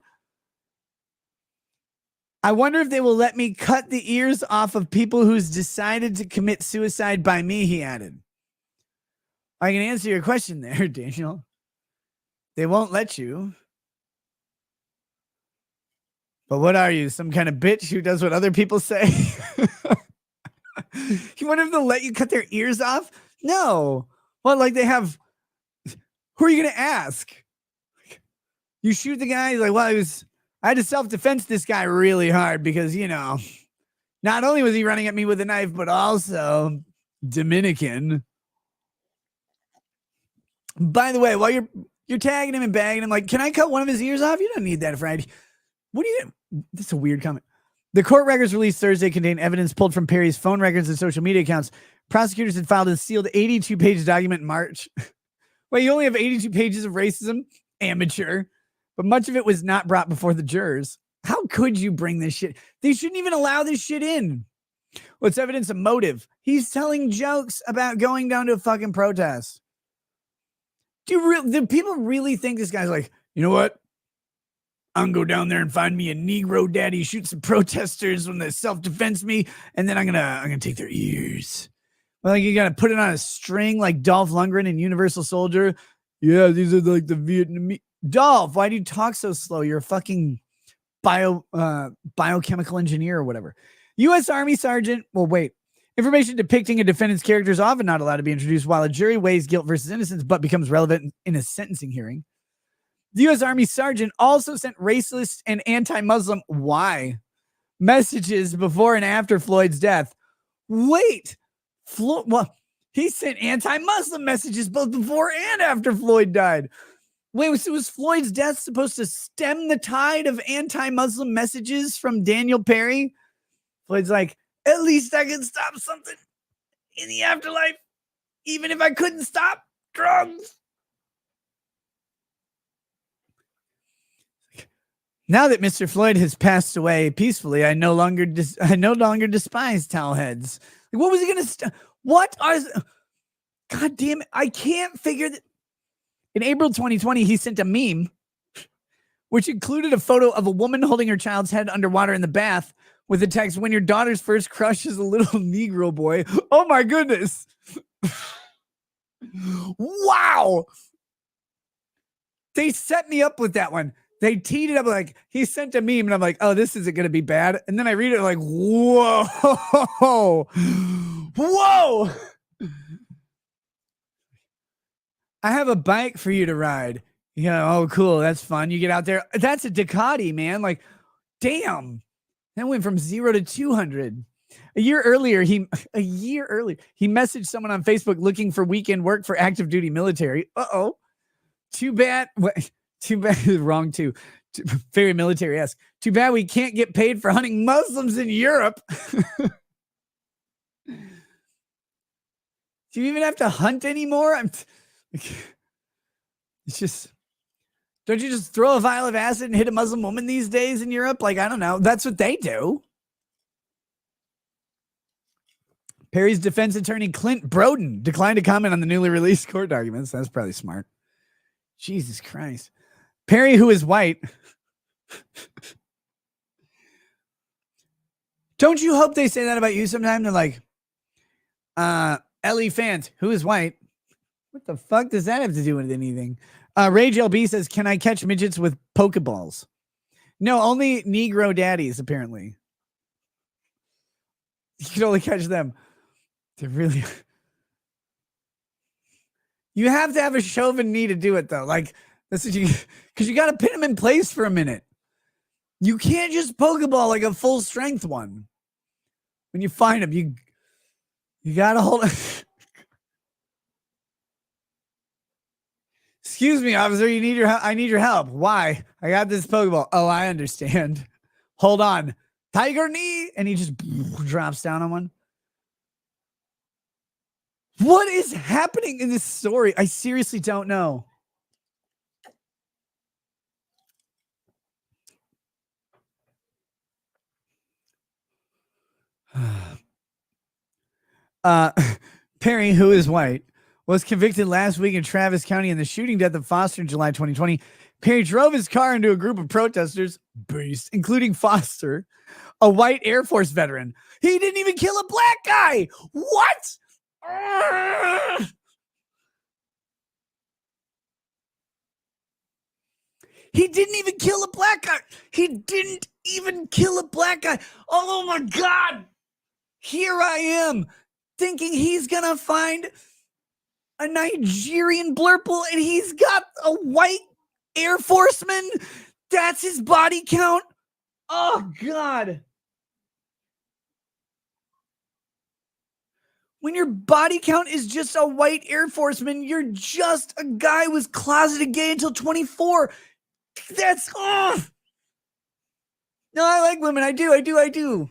I wonder if they will let me cut the ears off of people who's decided to commit suicide by me, he added. I can answer your question there, Daniel. They won't let you. But what are you, some kind of bitch who does what other people say? You wonder if they'll let you cut their ears off? No. Well, like they have... Who are you going to ask? You shoot the guy, he's like, well, I had to self-defense this guy really hard because, you know, not only was he running at me with a knife, but also Dominican. By the way, while you're tagging him and bagging him, like, can I cut one of his ears off? You don't need that, Friday. What do you... That's a weird comment. The court records released Thursday contain evidence pulled from Perry's phone records and social media accounts. Prosecutors had filed a sealed 82-page document in March. Wait, you only have 82 pages of racism? Amateur. But much of it was not brought before the jurors. How could you bring this shit? They shouldn't even allow this shit in. What's evidence of motive? He's telling jokes about going down to a fucking protest. Do people really think this guy's like, you know what? I'm gonna go down there and find me a Negro daddy, shoot some protesters when they self-defense me, and then I'm gonna take their ears. Well, like, you gotta put it on a string like Dolph Lundgren in Universal Soldier. Yeah, these are like the Vietnamese. Dolph, why do you talk so slow? You're a fucking biochemical engineer or whatever. U.S. Army Sergeant. Well, wait. Information depicting a defendant's character is often not allowed to be introduced while a jury weighs guilt versus innocence, but becomes relevant in a sentencing hearing. The U.S. Army Sergeant also sent racist and anti-Muslim messages before and after Floyd's death. Wait. He sent anti-Muslim messages both before and after Floyd died. Wait, so was Floyd's death supposed to stem the tide of anti-Muslim messages from Daniel Perry? Floyd's like, at least I can stop something in the afterlife, even if I couldn't stop drugs. Now that Mr. Floyd has passed away peacefully, I no longer despise towel heads. Like, what was he going to... God damn it. I can't figure that... In April 2020, he sent a meme, which included a photo of a woman holding her child's head underwater in the bath with the text, when your daughter's first crush is a little Negro boy. Oh my goodness. Wow. They set me up with that one. they teed it up like he sent a meme, and I'm like, oh, this isn't going to be bad. And then I read it like, whoa, whoa. I have a bike for you to ride. Yeah. Oh, cool. That's fun. You get out there. That's a Ducati, man. Like, damn. That went from 0 to 200. A year earlier, he messaged someone on Facebook looking for weekend work for active duty military. Uh-oh. Too bad. Too bad. Wrong too. Very military-esque. Too bad we can't get paid for hunting Muslims in Europe. Do you even have to hunt anymore? It's just, don't you just throw a vial of acid and hit a Muslim woman these days in Europe? Like, I don't know. That's what they do. Perry's defense attorney, Clint Broden, declined to comment on the newly released court documents. That's probably smart. Jesus Christ. Perry, who is white. Don't you hope they say that about you sometime? They're like, Ellie Fant, who is white. What the fuck does that have to do with anything? Rage LB says, can I catch midgets with Pokeballs? No, only Negro daddies, apparently. You can only catch them. They're really... You have to have a chauvinist knee to do it, though. Like, that's what you... Because you got to pin them in place for a minute. You can't just Pokeball like a full-strength one. When you find them, you got to hold... Excuse me, officer. I need your help. Why? I got this Pokeball. Oh, I understand. Hold on. Tiger knee. And he just drops down on one. What is happening in this story? I seriously don't know. Perry, who is white, was convicted last week in Travis County in the shooting death of Foster in July 2020. Perry drove his car into a group of protesters, including Foster, a white Air Force veteran. He didn't even kill a black guy. What? He didn't even kill a black guy. He didn't even kill a black guy. Oh my God. Here I am thinking he's going to find a Nigerian blurple and he's got a white Air Forceman. That's his body count. Oh God. When your body count is just a white Air Forceman, you're just a guy who was closeted gay until 24. That's off. No, I like women. I do.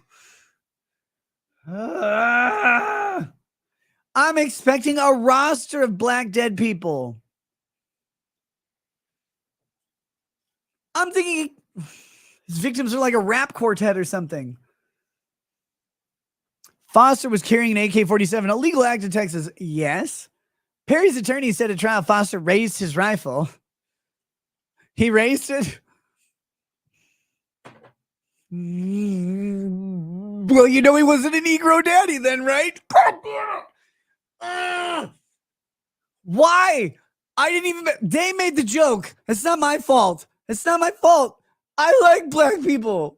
I'm expecting a roster of black dead people. I'm thinking his victims are like a rap quartet or something. Foster was carrying an AK-47, a legal act in Texas. Yes. Perry's attorney said at trial Foster raised his rifle. He raised it. Well, you know he wasn't a Negro daddy then, right? God damn it. Why? I didn't even... They made the joke. It's not my fault. It's not my fault. I like black people.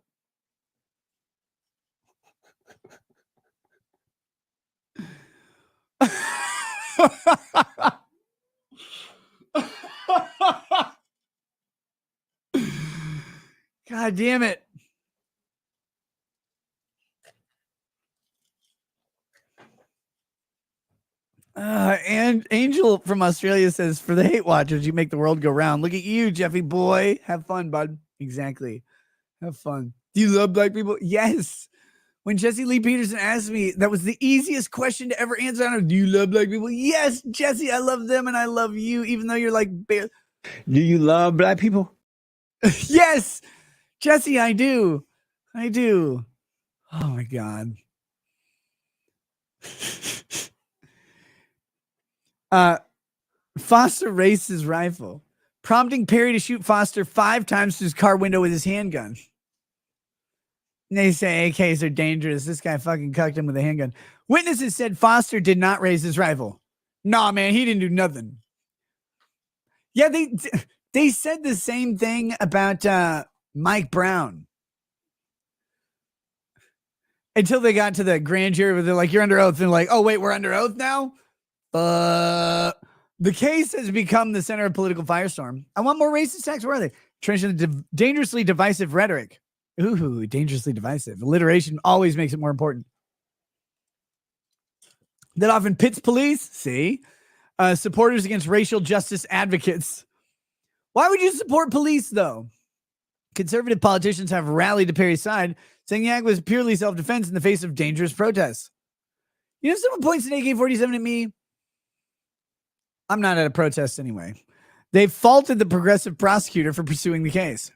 God damn it. And Angel from Australia says, for the hate watchers, you make the world go round. Look at you, Jeffy boy. Have fun, bud. Exactly. Have fun. Do you love black people? Yes. When Jesse Lee Peterson asked me, that was the easiest question to ever answer. Do you love black people? Yes, Jesse, I love them and I love you, even though you're like... Do you love black people? Yes, Jesse, I do. I do. Oh, my God. Foster raised his rifle, prompting Perry to shoot Foster 5 times through his car window with his handgun. And they say AKs are dangerous. This guy fucking cucked him with a handgun. Witnesses said Foster did not raise his rifle. Nah, man, he didn't do nothing. Yeah, They said the same thing about Mike Brown. Until they got to the grand jury where they're like, you're under oath. And they're like, oh, wait, we're under oath now? The case has become the center of political firestorm. I want more racist tax. Where are they? Dangerously divisive rhetoric. Ooh, dangerously divisive. Alliteration always makes it more important. That often pits police, supporters against racial justice advocates. Why would you support police, though? Conservative politicians have rallied to Perry's side, saying the act was purely self-defense in the face of dangerous protests. You know, if someone points an AK-47 at me, I'm not at a protest anyway. They faulted the progressive prosecutor for pursuing the case.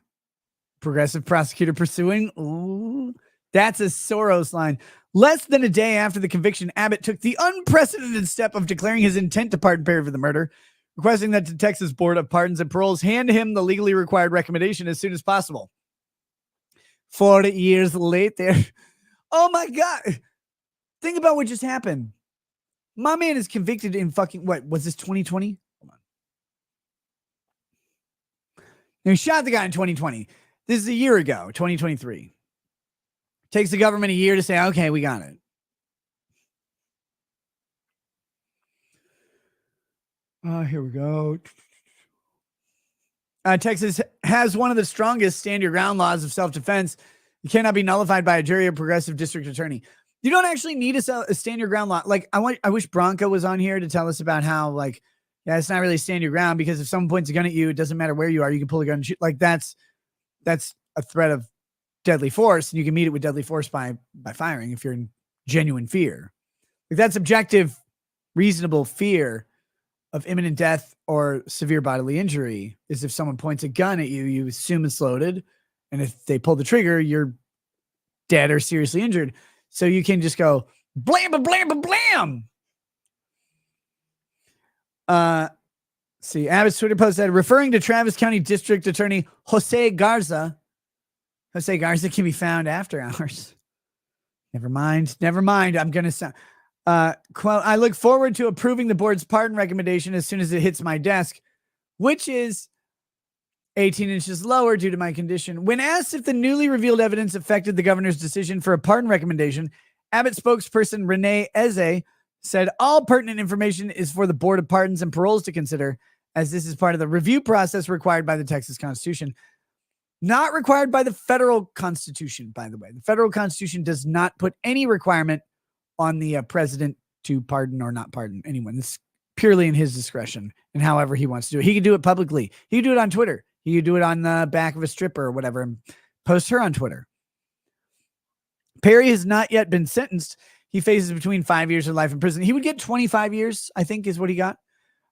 Progressive prosecutor pursuing? Ooh, that's a Soros line. Less than a day after the conviction, Abbott took the unprecedented step of declaring his intent to pardon Perry for the murder, requesting that the Texas Board of Pardons and Paroles hand him the legally required recommendation as soon as possible. 40 years later. Oh my God. Think about what just happened. My man is convicted in fucking, what, was this 2020? Hold on. He shot the guy in 2020. This is a year ago, 2023. Takes the government a year to say, okay, we got it. Here we go. Texas has one of the strongest stand your ground laws of self-defense. It cannot be nullified by a jury or progressive district attorney. You don't actually need a stand your ground law. Like, I wish Bronco was on here to tell us about how, like, yeah, it's not really stand your ground, because if someone points a gun at you, it doesn't matter where you are. You can pull a gun and shoot. Like, that's a threat of deadly force, and you can meet it with deadly force by firing if you're in genuine fear. Like, that's objective, reasonable fear of imminent death or severe bodily injury. Is if someone points a gun at you, you assume it's loaded, and if they pull the trigger, you're dead or seriously injured. So you can just go blam, blam, blam, blam. See, Abbott's Twitter post said, referring to Travis County District Attorney Jose Garza. Jose Garza can be found after hours. Never mind. I'm going to sound. Quote, I look forward to approving the board's pardon recommendation as soon as it hits my desk, which is 18 inches lower due to my condition. When asked if the newly revealed evidence affected the governor's decision for a pardon recommendation, Abbott spokesperson Renee Eze said all pertinent information is for the Board of Pardons and Paroles to consider, as this is part of the review process required by the Texas Constitution. Not required by the federal Constitution, by the way. The federal Constitution does not put any requirement on the president to pardon or not pardon anyone. This is purely in his discretion and however he wants to do it. He can do it publicly. He can do it on Twitter. He could do it on the back of a stripper or whatever and post her on Twitter. Perry has not yet been sentenced. He faces between 5 years and life in prison. He would get 25 years, I think, is what he got,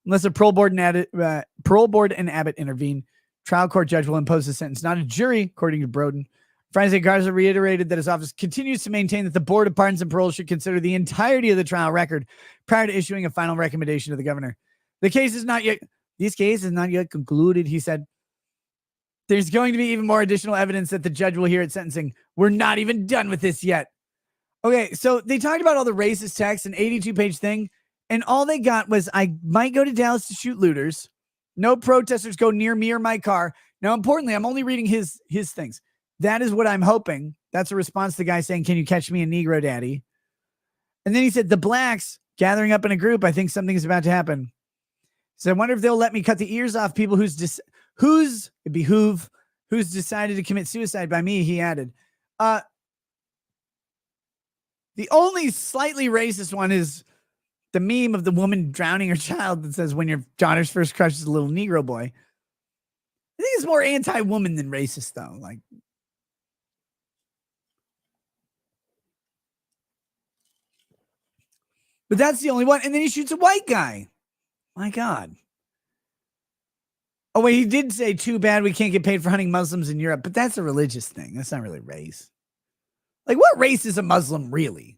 unless a parole board and Abbott intervene. Trial court judge will impose a sentence, not a jury, according to Broden. Friday, Garza reiterated that his office continues to maintain that the Board of Pardons and Paroles should consider the entirety of the trial record prior to issuing a final recommendation to the governor. This case is not yet concluded, he said. There's going to be even more additional evidence that the judge will hear at sentencing. We're not even done with this yet. Okay, so they talked about all the racist text, an 82-page thing, and all they got was, I might go to Dallas to shoot looters. No protesters go near me or my car. Now, importantly, I'm only reading his things. That is what I'm hoping. That's a response to the guy saying, can you catch me a Negro daddy? And then he said, the blacks gathering up in a group. I think something is about to happen. So I wonder if they'll let me cut the ears off people who's decided to commit suicide by me, he added. The only slightly racist one is the meme of the woman drowning her child that says, when your daughter's first crush is a little Negro boy. I think it's more anti-woman than racist, though. Like, but that's the only one. And then he shoots a white guy. My God. Oh, wait, he did say, too bad we can't get paid for hunting Muslims in Europe. But that's a religious thing. That's not really race. Like, what race is a Muslim, really?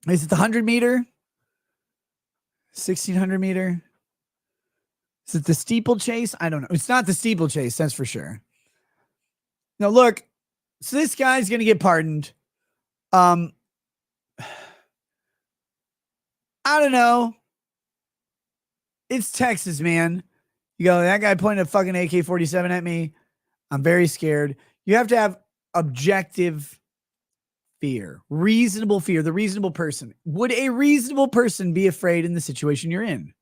Is it the 100-meter? 1,600 meter? Is it the steeplechase? I don't know. It's not the steeplechase, that's for sure. Now, look. So this guy's going to get pardoned. I don't know. It's Texas, man. You go, that guy pointed a fucking AK-47 at me. I'm very scared. You have to have objective fear, reasonable fear, the reasonable person. Would a reasonable person be afraid in the situation you're in?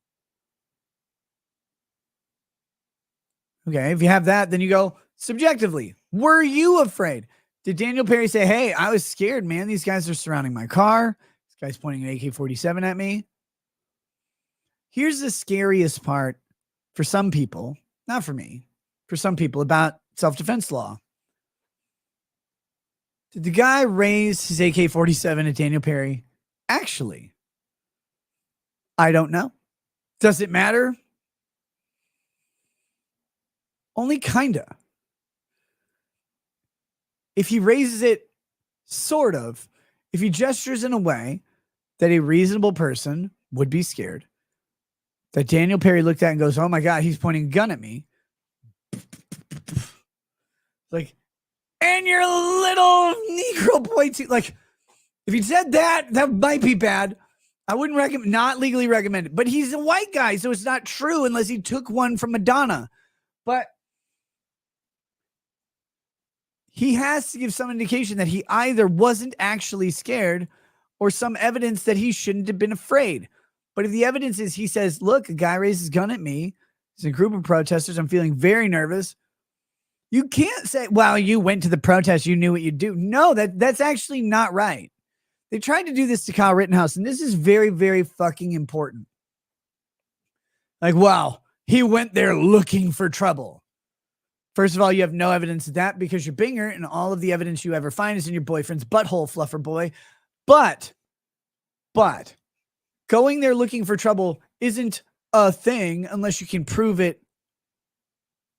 Okay, if you have that, then you go subjectively. Were you afraid? Did Daniel Perry say, hey, I was scared, man. These guys are surrounding my car. This guy's pointing an AK-47 at me. Here's the scariest part for some people, not for me, for some people about self-defense law. Did the guy raise his AK-47 at Daniel Perry? Actually, I don't know. Does it matter? Only kinda. If he raises it, sort of, if he gestures in a way that a reasonable person would be scared, that Daniel Perry looked at and goes, oh my God, he's pointing a gun at me. Like, and your little Negro boy too. Like, if he said that, that might be bad. I wouldn't recommend, not legally recommend it. But he's a white guy, so it's not true unless he took one from Madonna. But he has to give some indication that he either wasn't actually scared or some evidence that he shouldn't have been afraid. But if the evidence is he says, look, a guy raised his gun at me. It's a group of protesters. I'm feeling very nervous. You can't say, well, you went to the protest. You knew what you'd do. No, that's actually not right. They tried to do this to Kyle Rittenhouse, and this is very, very fucking important. Like, wow, he went there looking for trouble. First of all, you have no evidence of that because you're Binger, and all of the evidence you ever find is in your boyfriend's butthole, fluffer boy. But going there looking for trouble isn't a thing unless you can prove it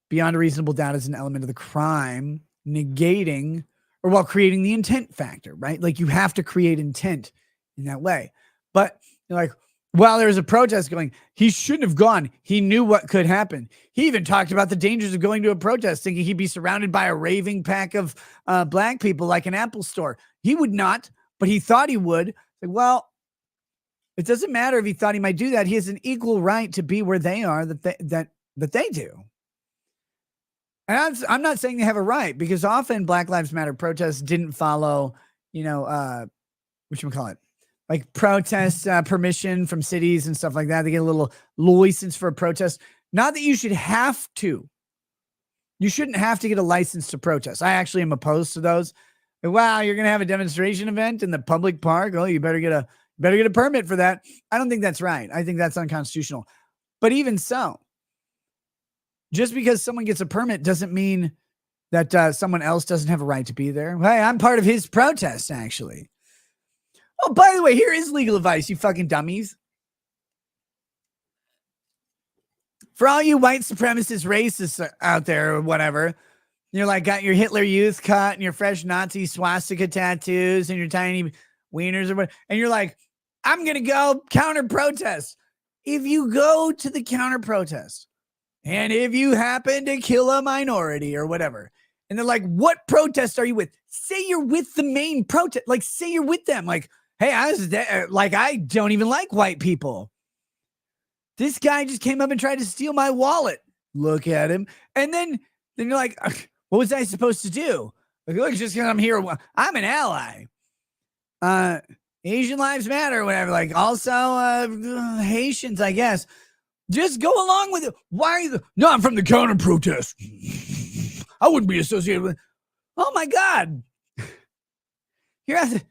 beyond a reasonable doubt as an element of the crime, negating or while creating the intent factor, right? Like you have to create intent in that way. But you're like, well, there was a protest going. He shouldn't have gone. He knew what could happen. He even talked about the dangers of going to a protest, thinking he'd be surrounded by a raving pack of black people like an Apple store. He would not, but he thought he would. Like, well, it doesn't matter if he thought he might do that. He has an equal right to be where they are that they do. And I'm not saying they have a right because often Black Lives Matter protests didn't follow, whatchamacallit, like protest permission from cities and stuff like that. They get a little license for a protest. Not that you should have to. You shouldn't have to get a license to protest. I actually am opposed to those. Wow, you're going to have a demonstration event in the public park. Oh, you better get a permit for that. I don't think that's right. I think that's unconstitutional. But even so, just because someone gets a permit doesn't mean that someone else doesn't have a right to be there. Hey, I'm part of his protest, actually. Oh, by the way, here is legal advice, you fucking dummies. For all you white supremacist racists out there or whatever, you're like got your Hitler Youth cut and your fresh Nazi swastika tattoos and your tiny wieners or whatever, and you're like, I'm going to go counter protest. If you go to the counter protest, and if you happen to kill a minority or whatever, and they're like, what protest are you with? Say you're with the main protest. Like, say you're with them. Like, hey, I don't even like white people. This guy just came up and tried to steal my wallet. Look at him. And then you're like, what was I supposed to do? Like, look, just because I'm here, I'm an ally. Asian lives matter or whatever. Like, also Haitians, I guess. Just go along with it. Why are you? No, I'm from the counter protest. I wouldn't be associated with. Oh my God. You're at the.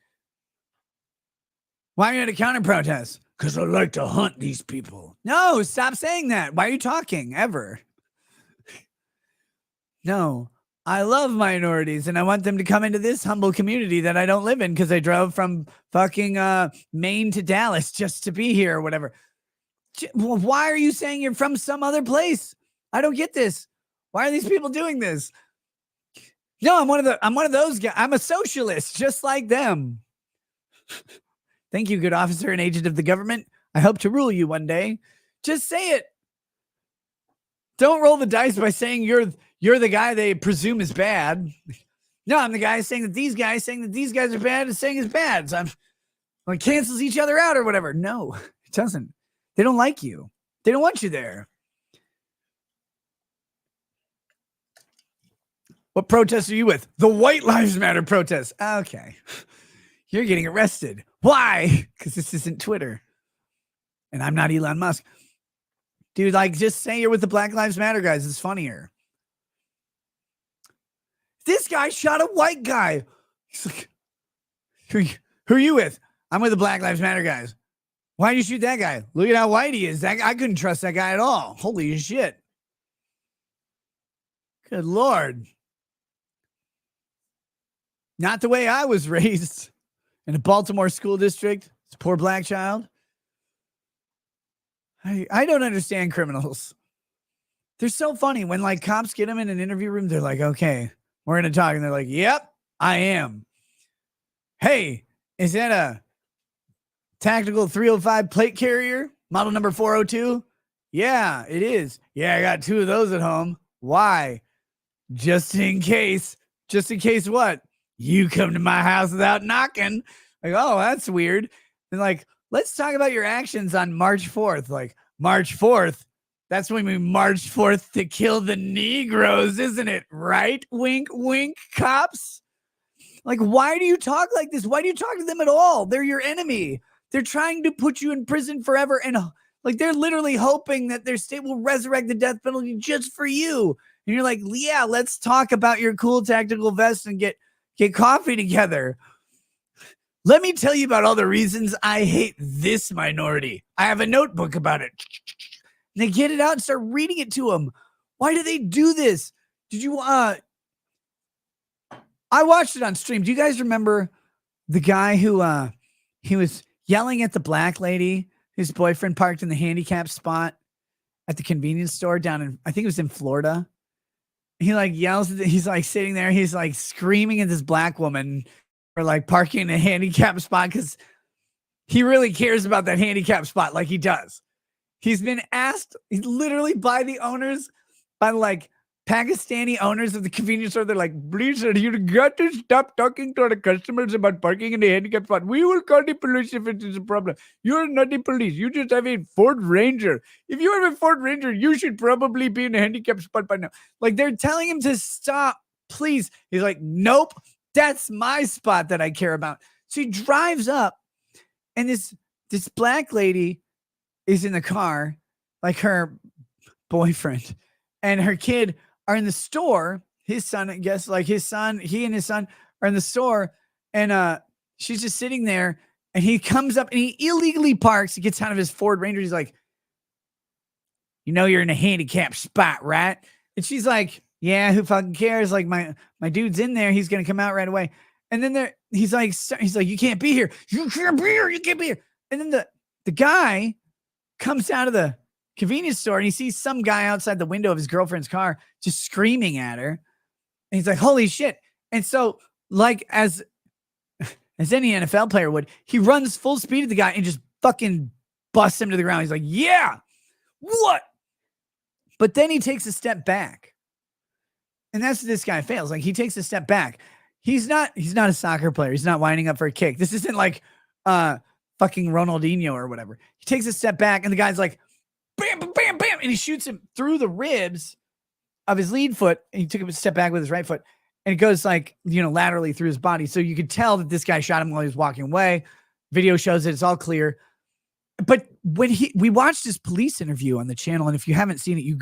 Why are you at a counter protest? Because I like to hunt these people. No, stop saying that. Why are you talking ever? No, I love minorities and I want them to come into this humble community that I don't live in because I drove from fucking Maine to Dallas just to be here or whatever. Why are you saying you're from some other place? I don't get this. Why are these people doing this? No, I'm one of those guys. I'm a socialist, just like them. Thank you, good officer and agent of the government. I hope to rule you one day. Just say it. Don't roll the dice by saying you're the guy they presume is bad. No, I'm the guy saying that these guys are bad and saying is bad. So I'm like cancels each other out or whatever. No, it doesn't. They don't like you. They don't want you there. What protest are you with? The White Lives Matter protest. Okay. You're getting arrested. Why? Because this isn't Twitter. And I'm not Elon Musk. Dude, like, just say you're with the Black Lives Matter guys. It's funnier. This guy shot a white guy. He's like, who are you with? I'm with the Black Lives Matter guys. Why'd you shoot that guy? Look at how white he is. I couldn't trust that guy at all. Holy shit. Good Lord. Not the way I was raised in a Baltimore school district. It's a poor black child. I don't understand criminals. They're so funny. When like cops get them in an interview room, they're like, okay, we're going to talk. And they're like, yep, I am. Hey, is that a tactical 305 plate carrier? Model number 402? Yeah, it is. Yeah, I got 2 of those at home. Why? Just in case. Just in case what? You come to my house without knocking. Like, oh, that's weird. And like, let's talk about your actions on March 4th. Like, March 4th, that's when we marched forth to kill the Negroes, isn't it? Right? Wink, wink, cops. Like, why do you talk like this? Why do you talk to them at all? They're your enemy. They're trying to put you in prison forever. And like, they're literally hoping that their state will resurrect the death penalty just for you. And you're like, yeah, let's talk about your cool tactical vest and get coffee together. Let me tell you about all the reasons I hate this minority. I have a notebook about it. And they get it out and start reading it to them. Why do they do this? Did you, I watched it on stream. Do you guys remember the guy who, he was yelling at the black lady, whose boyfriend parked in the handicap spot at the convenience store down in, I think it was in Florida. He like yells, he's like sitting there. He's like screaming at this black woman for like parking in a handicap spot because he really cares about that handicap spot like he does. He's been asked literally by the owners, by like Pakistani owners of the convenience store. They're like, please, sir, you got to stop talking to our customers about parking in the handicap spot. We will call the police if it is a problem. You're not the police. You just have a Ford Ranger. If you have a Ford Ranger, you should probably be in a handicap spot by now. Like, they're telling him to stop, please. He's like, nope, that's my spot that I care about. So he drives up, and this black lady is in the car, like her boyfriend, and her kid are in the store. His son, I guess, like his son, he and his son are in the store, and she's just sitting there, and he comes up and he illegally parks. He gets out of his Ford Ranger. He's like, you know, you're in a handicap spot, right? And she's like, yeah, who fucking cares? Like my dude's in there. He's going to come out right away. And then he's like, you can't be here. You can't be here. You can't be here. And then the guy comes out of the convenience store and he sees some guy outside the window of his girlfriend's car just screaming at her. And he's like, holy shit. And so like as any NFL player would, he runs full speed at the guy and just fucking busts him to the ground. He's like, yeah, what? But then he takes a step back. And that's this guy fails. Like, he takes a step back. He's not a soccer player. He's not winding up for a kick. This isn't like fucking Ronaldinho or whatever. He takes a step back and the guy's like, bam, bam, bam, bam. And he shoots him through the ribs of his lead foot. And he took a step back with his right foot. And it goes like, laterally through his body. So you could tell that this guy shot him while he was walking away. Video shows it. It's all clear. But when we watched this police interview on the channel, and if you haven't seen it, you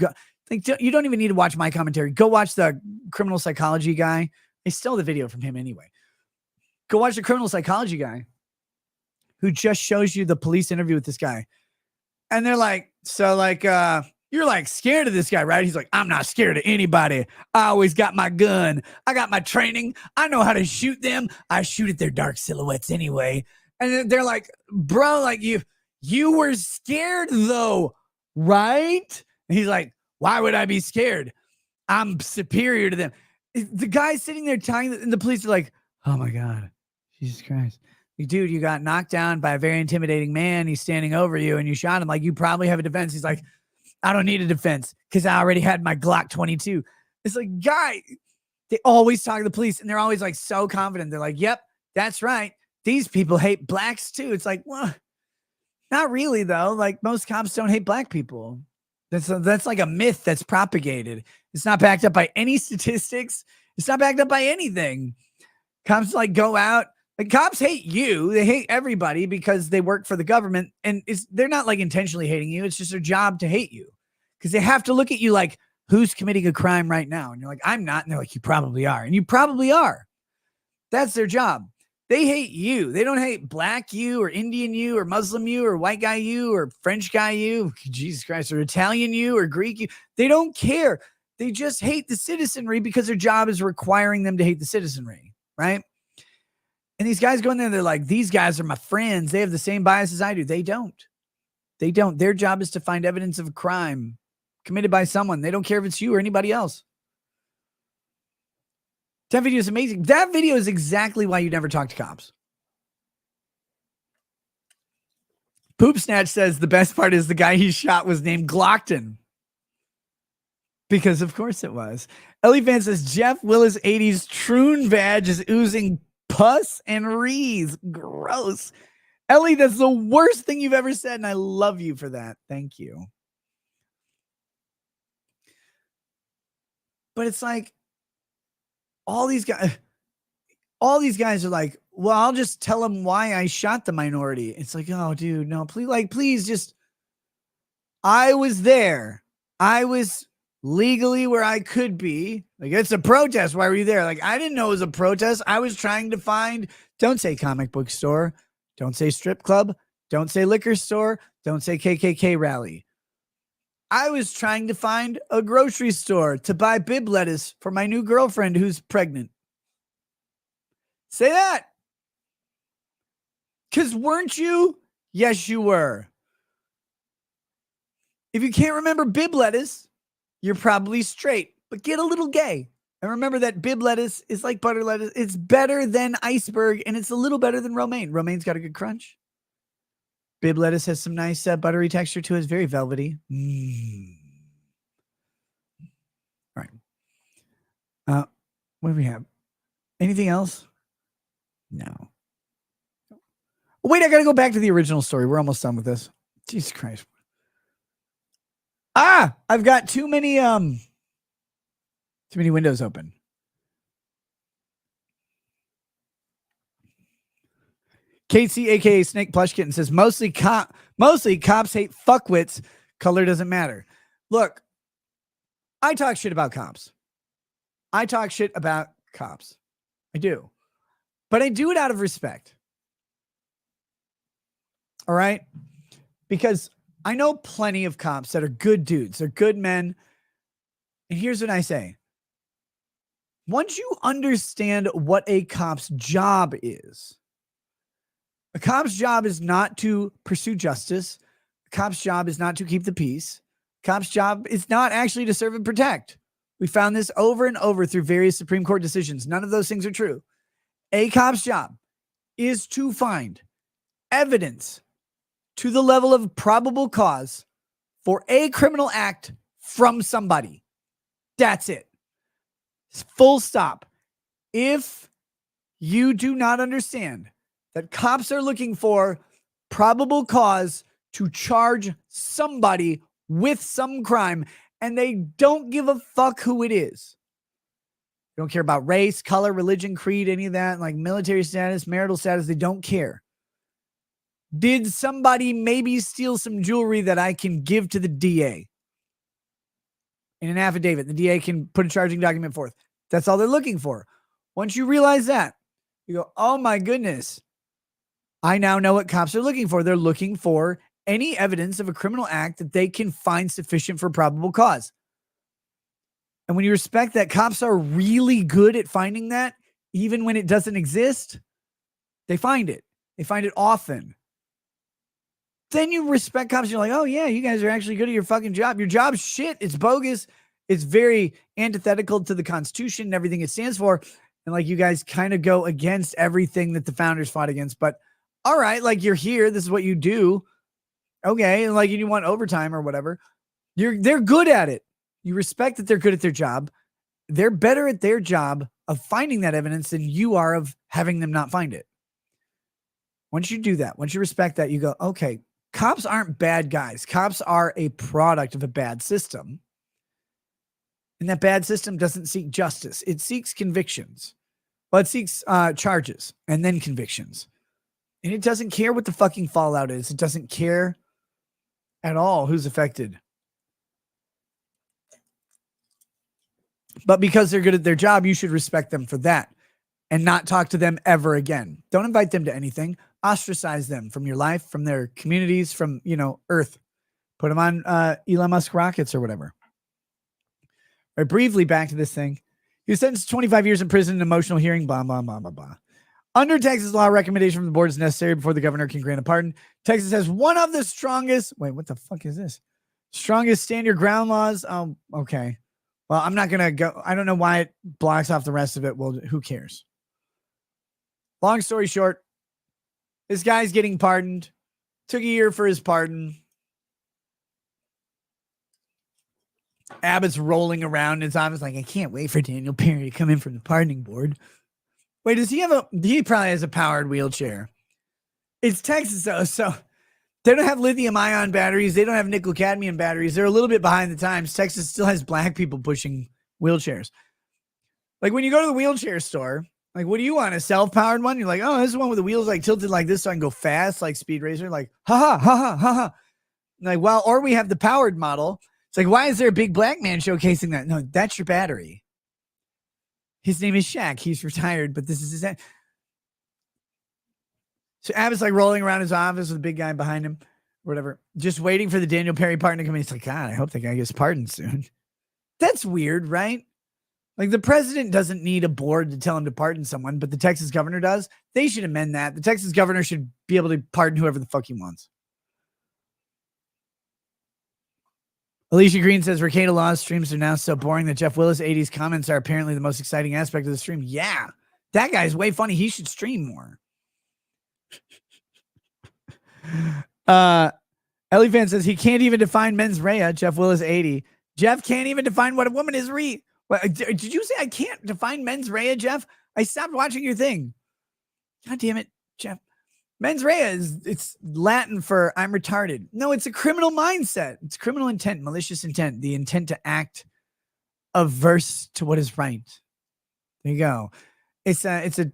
don't even need to watch my commentary. Go watch the criminal psychology guy. I stole the video from him anyway. Go watch the criminal psychology guy who just shows you the police interview with this guy. And they're like, so like, you're like scared of this guy, right? He's like, I'm not scared of anybody. I always got my gun. I got my training. I know how to shoot them. I shoot at their dark silhouettes anyway. And they're like, bro, like you were scared though, right? And he's like, why would I be scared? I'm superior to them. The guy sitting there telling and the police are like, oh my God, Jesus Christ. Dude, you got knocked down by a very intimidating man. He's standing over you and you shot him. Like, you probably have a defense. He's like, I don't need a defense because I already had my Glock 22. It's like, guy, they always talk to the police and they're always like so confident. They're like, yep, that's right. These people hate blacks too. It's like, well, not really though. Like, most cops don't hate black people. That's like a myth that's propagated. It's not backed up by any statistics. It's not backed up by anything. Cops like go out. Like cops hate you. They hate everybody because they work for the government, and they're not like intentionally hating you. It's just their job to hate you because they have to look at you like, who's committing a crime right now? And you're like, I'm not. And they're like, you probably are. And you probably are. That's their job. They hate you. They don't hate black you or Indian you or Muslim you or white guy you or French guy you, Jesus Christ, or Italian you or Greek you. They don't care. They just hate the citizenry because their job is requiring them to hate the citizenry, right? And these guys go in there, they're like, these guys are my friends. They have the same bias as I do. They don't. They don't. Their job is to find evidence of a crime committed by someone. They don't care if it's you or anybody else. That video is amazing. That video is exactly why you never talk to cops. Poop Snatch says the best part is the guy he shot was named Glockton. Because of course it was. Ellie Fan says Jeff Willis 80s Troon badge is oozing pus and rees. Gross. Ellie, that's the worst thing you've ever said, and I love you for that. Thank you. But it's like all these guys are like, well, I'll just tell them why I shot the minority. It's like, oh, dude, no, please just, I was there. I was legally where I could be. Like, it's a protest. Why were you there? Like, I didn't know it was a protest. I was trying to find, don't say comic book store. Don't say strip club. Don't say liquor store. Don't say KKK rally. I was trying to find a grocery store to buy bib lettuce for my new girlfriend who's pregnant. Say that. Because weren't you? Yes, you were. If you can't remember bib lettuce, you're probably straight, but get a little gay. And remember that bib lettuce is like butter lettuce. It's better than iceberg, and it's a little better than romaine. Romaine's got a good crunch. Bib lettuce has some nice buttery texture to it. It's very velvety. All right. What do we have? Anything else? No. Wait, I got to go back to the original story. We're almost done with this. Jesus Christ. I've got too many windows open. Casey, aka Snake Plush Kitten, says mostly cops hate fuckwits. Color doesn't matter. Look, I talk shit about cops. I do. But I do it out of respect. All right? Because I know plenty of cops that are good dudes. They're good men. And here's what I say. Once you understand what a cop's job is, a cop's job is not to pursue justice. A cop's job is not to keep the peace. A cop's job is not actually to serve and protect. We found this over and over through various Supreme Court decisions. None of those things are true. A cop's job is to find evidence to the level of probable cause for a criminal act from somebody. That's it. Full stop. If you do not understand that cops are looking for probable cause to charge somebody with some crime, and they don't give a fuck who it is. They don't care about race, color, religion, creed, any of that, like military status, marital status. They don't care. Did somebody maybe steal some jewelry that I can give to the DA in an affidavit? The DA can put a charging document forth. That's all they're looking for. Once you realize that, you go, oh my goodness. I now know what cops are looking for. They're looking for any evidence of a criminal act that they can find sufficient for probable cause. And when you respect that cops are really good at finding that, even when it doesn't exist, they find it. They find it often. Then you respect cops. You're like, oh yeah, you guys are actually good at your fucking job. Your job's shit. It's bogus. It's very antithetical to the Constitution and everything it stands for. And like you guys kind of go against everything that the founders fought against. But all right, like you're here. This is what you do. Okay. And like you want overtime or whatever. They're good at it. You respect that they're good at their job. They're better at their job of finding that evidence than you are of having them not find it. Once you do that, once you respect that, you go, okay, cops aren't bad guys. Cops are a product of a bad system. And that bad system doesn't seek justice. It seeks convictions. Well, it seeks charges and then convictions. And it doesn't care what the fucking fallout is. It doesn't care at all who's affected. But because they're good at their job, you should respect them for that and not talk to them ever again. Don't invite them to anything. Ostracize them from your life, from their communities, from, Earth. Put them on Elon Musk rockets or whatever. All right, briefly back to this thing. He was sentenced to 25 years in prison, an emotional hearing, blah, blah, blah, blah, blah. Under Texas law, recommendation from the board is necessary before the governor can grant a pardon. Texas has one of the strongest, what the fuck is this? Strongest stand your ground laws. Oh, okay. Well, I'm not going to go. I don't know why it blocks off the rest of it. Well, who cares? Long story short, this guy's getting pardoned. Took a year for his pardon. Abbott's rolling around in his office like, I can't wait for Daniel Perry to come in from the pardoning board. Wait, he probably has a powered wheelchair. It's Texas though, so they don't have lithium ion batteries. They don't have nickel cadmium batteries. They're a little bit behind the times. Texas still has black people pushing wheelchairs. Like when you go to the wheelchair store, like, what do you want? A self-powered one? You're like, oh, this is one with the wheels like tilted like this so I can go fast like Speed Racer. Like, ha ha ha ha ha ha. Like, well, or we have the powered model. It's like, why is there a big black man showcasing that? No, that's your battery. His name is Shaq. He's retired, but this is his. So Abbott's like rolling around his office with a big guy behind him, whatever, just waiting for the Daniel Perry pardon to come in. He's like, God, I hope that guy gets pardoned soon. That's weird, right? Like the president doesn't need a board to tell him to pardon someone, but the Texas governor does. They should amend that. The Texas governor should be able to pardon whoever the fuck he wants. Alicia Green says, Ricada Law's streams are now so boring that Jeff Willis 80s comments are apparently the most exciting aspect of the stream. Yeah, that guy's way funny. He should stream more. Ellie Fan says he can't even define mens rea. Jeff Willis 80. Jeff can't even define what a woman is. Did you say I can't define mens rea, Jeff? I stopped watching your thing. God damn it, Jeff. Mens rea it's Latin for I'm retarded. No, it's a criminal mindset. It's criminal intent, malicious intent, the intent to act averse to what is right. There you go. It's a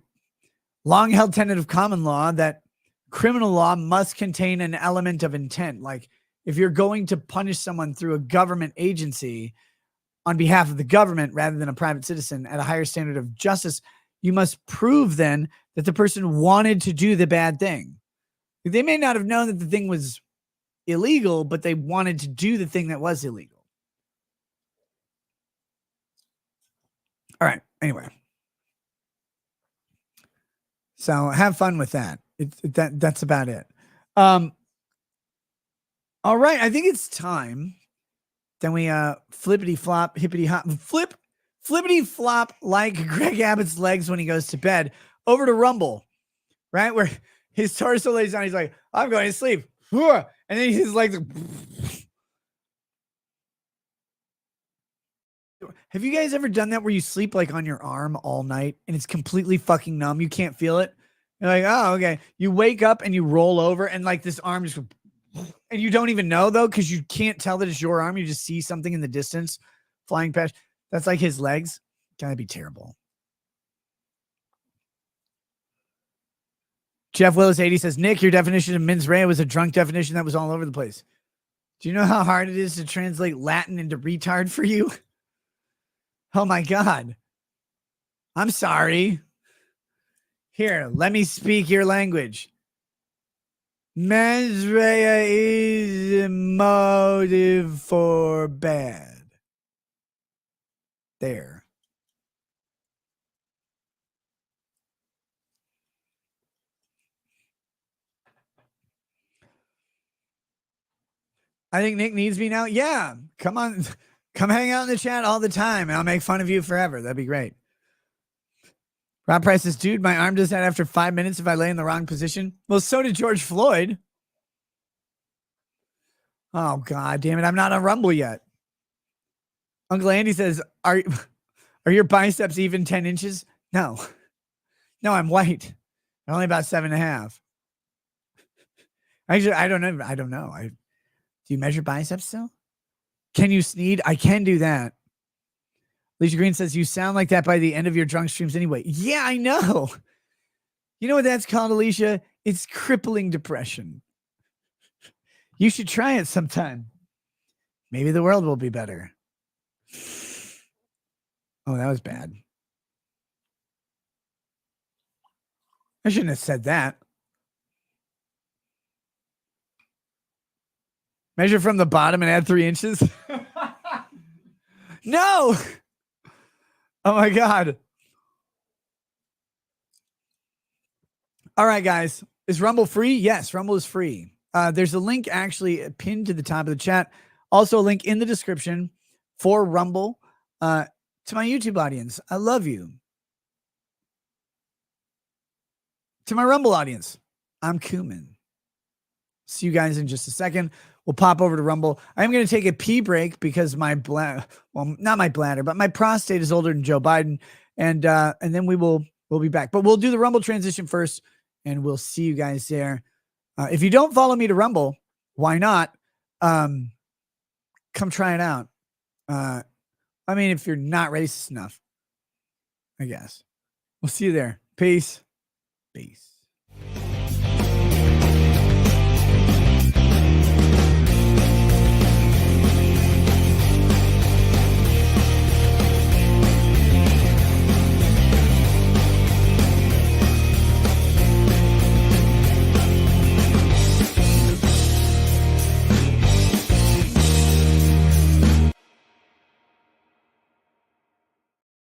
long-held tenet of common law that criminal law must contain an element of intent. Like if you're going to punish someone through a government agency on behalf of the government rather than a private citizen at a higher standard of justice, you must prove then that the person wanted to do the bad thing. They may not have known that the thing was illegal, but they wanted to do the thing that was illegal. All right. Anyway. So have fun with that. That's about it. All right. I think it's time. Then we flippity flop, hippity hop, flippity flop like Greg Abbott's legs when he goes to bed over to Rumble, right? Where his torso lays down. He's like, I'm going to sleep. And then his legs. Have you guys ever done that where you sleep like on your arm all night and it's completely fucking numb? You can't feel it. You're like, oh, okay. You wake up and you roll over and like this arm just, and you don't even know though, because you can't tell that it's your arm. You just see something in the distance flying past. That's like his legs. Gotta be terrible. Jeff Willis 80 says, Nick, your definition of mens rea was a drunk definition that was all over the place. Do you know how hard it is to translate Latin into retard for you? Oh my God. I'm sorry. Here, let me speak your language. Mens rea is a motive for bad. There. I think Nick needs me now. Yeah. Come on. Come hang out in the chat all the time. I'll make fun of you forever. That'd be great. Rob Price says, dude, my arm does that after 5 minutes if I lay in the wrong position. Well, so did George Floyd. Oh, God damn it. I'm not on Rumble yet. Uncle Andy says, are your biceps even 10 inches? No. No, I'm white. I'm only about 7.5. Actually, I don't know. Do you measure biceps still? Can you sneed? I can do that. Alicia Green says, you sound like that by the end of your drunk streams anyway. Yeah, I know. You know what that's called, Alicia? It's crippling depression. You should try it sometime. Maybe the world will be better. Oh, that was bad. I shouldn't have said that. Measure from the bottom and add 3 inches. No. Oh my God. All right, guys. Is Rumble free? Yes, Rumble is free. There's a link actually pinned to the top of the chat. Also a link in the description for Rumble. To my YouTube audience, I love you. To my Rumble audience, I'm Cumin. See you guys in just a second. We'll pop over to Rumble. I'm going to take a pee break because my not my bladder, but my prostate is older than Joe Biden, and then we'll be back. But we'll do the Rumble transition first, and we'll see you guys there. If you don't follow me to Rumble, why not? Come try it out. I mean, if you're not racist enough, I guess. We'll see you there. Peace. Peace.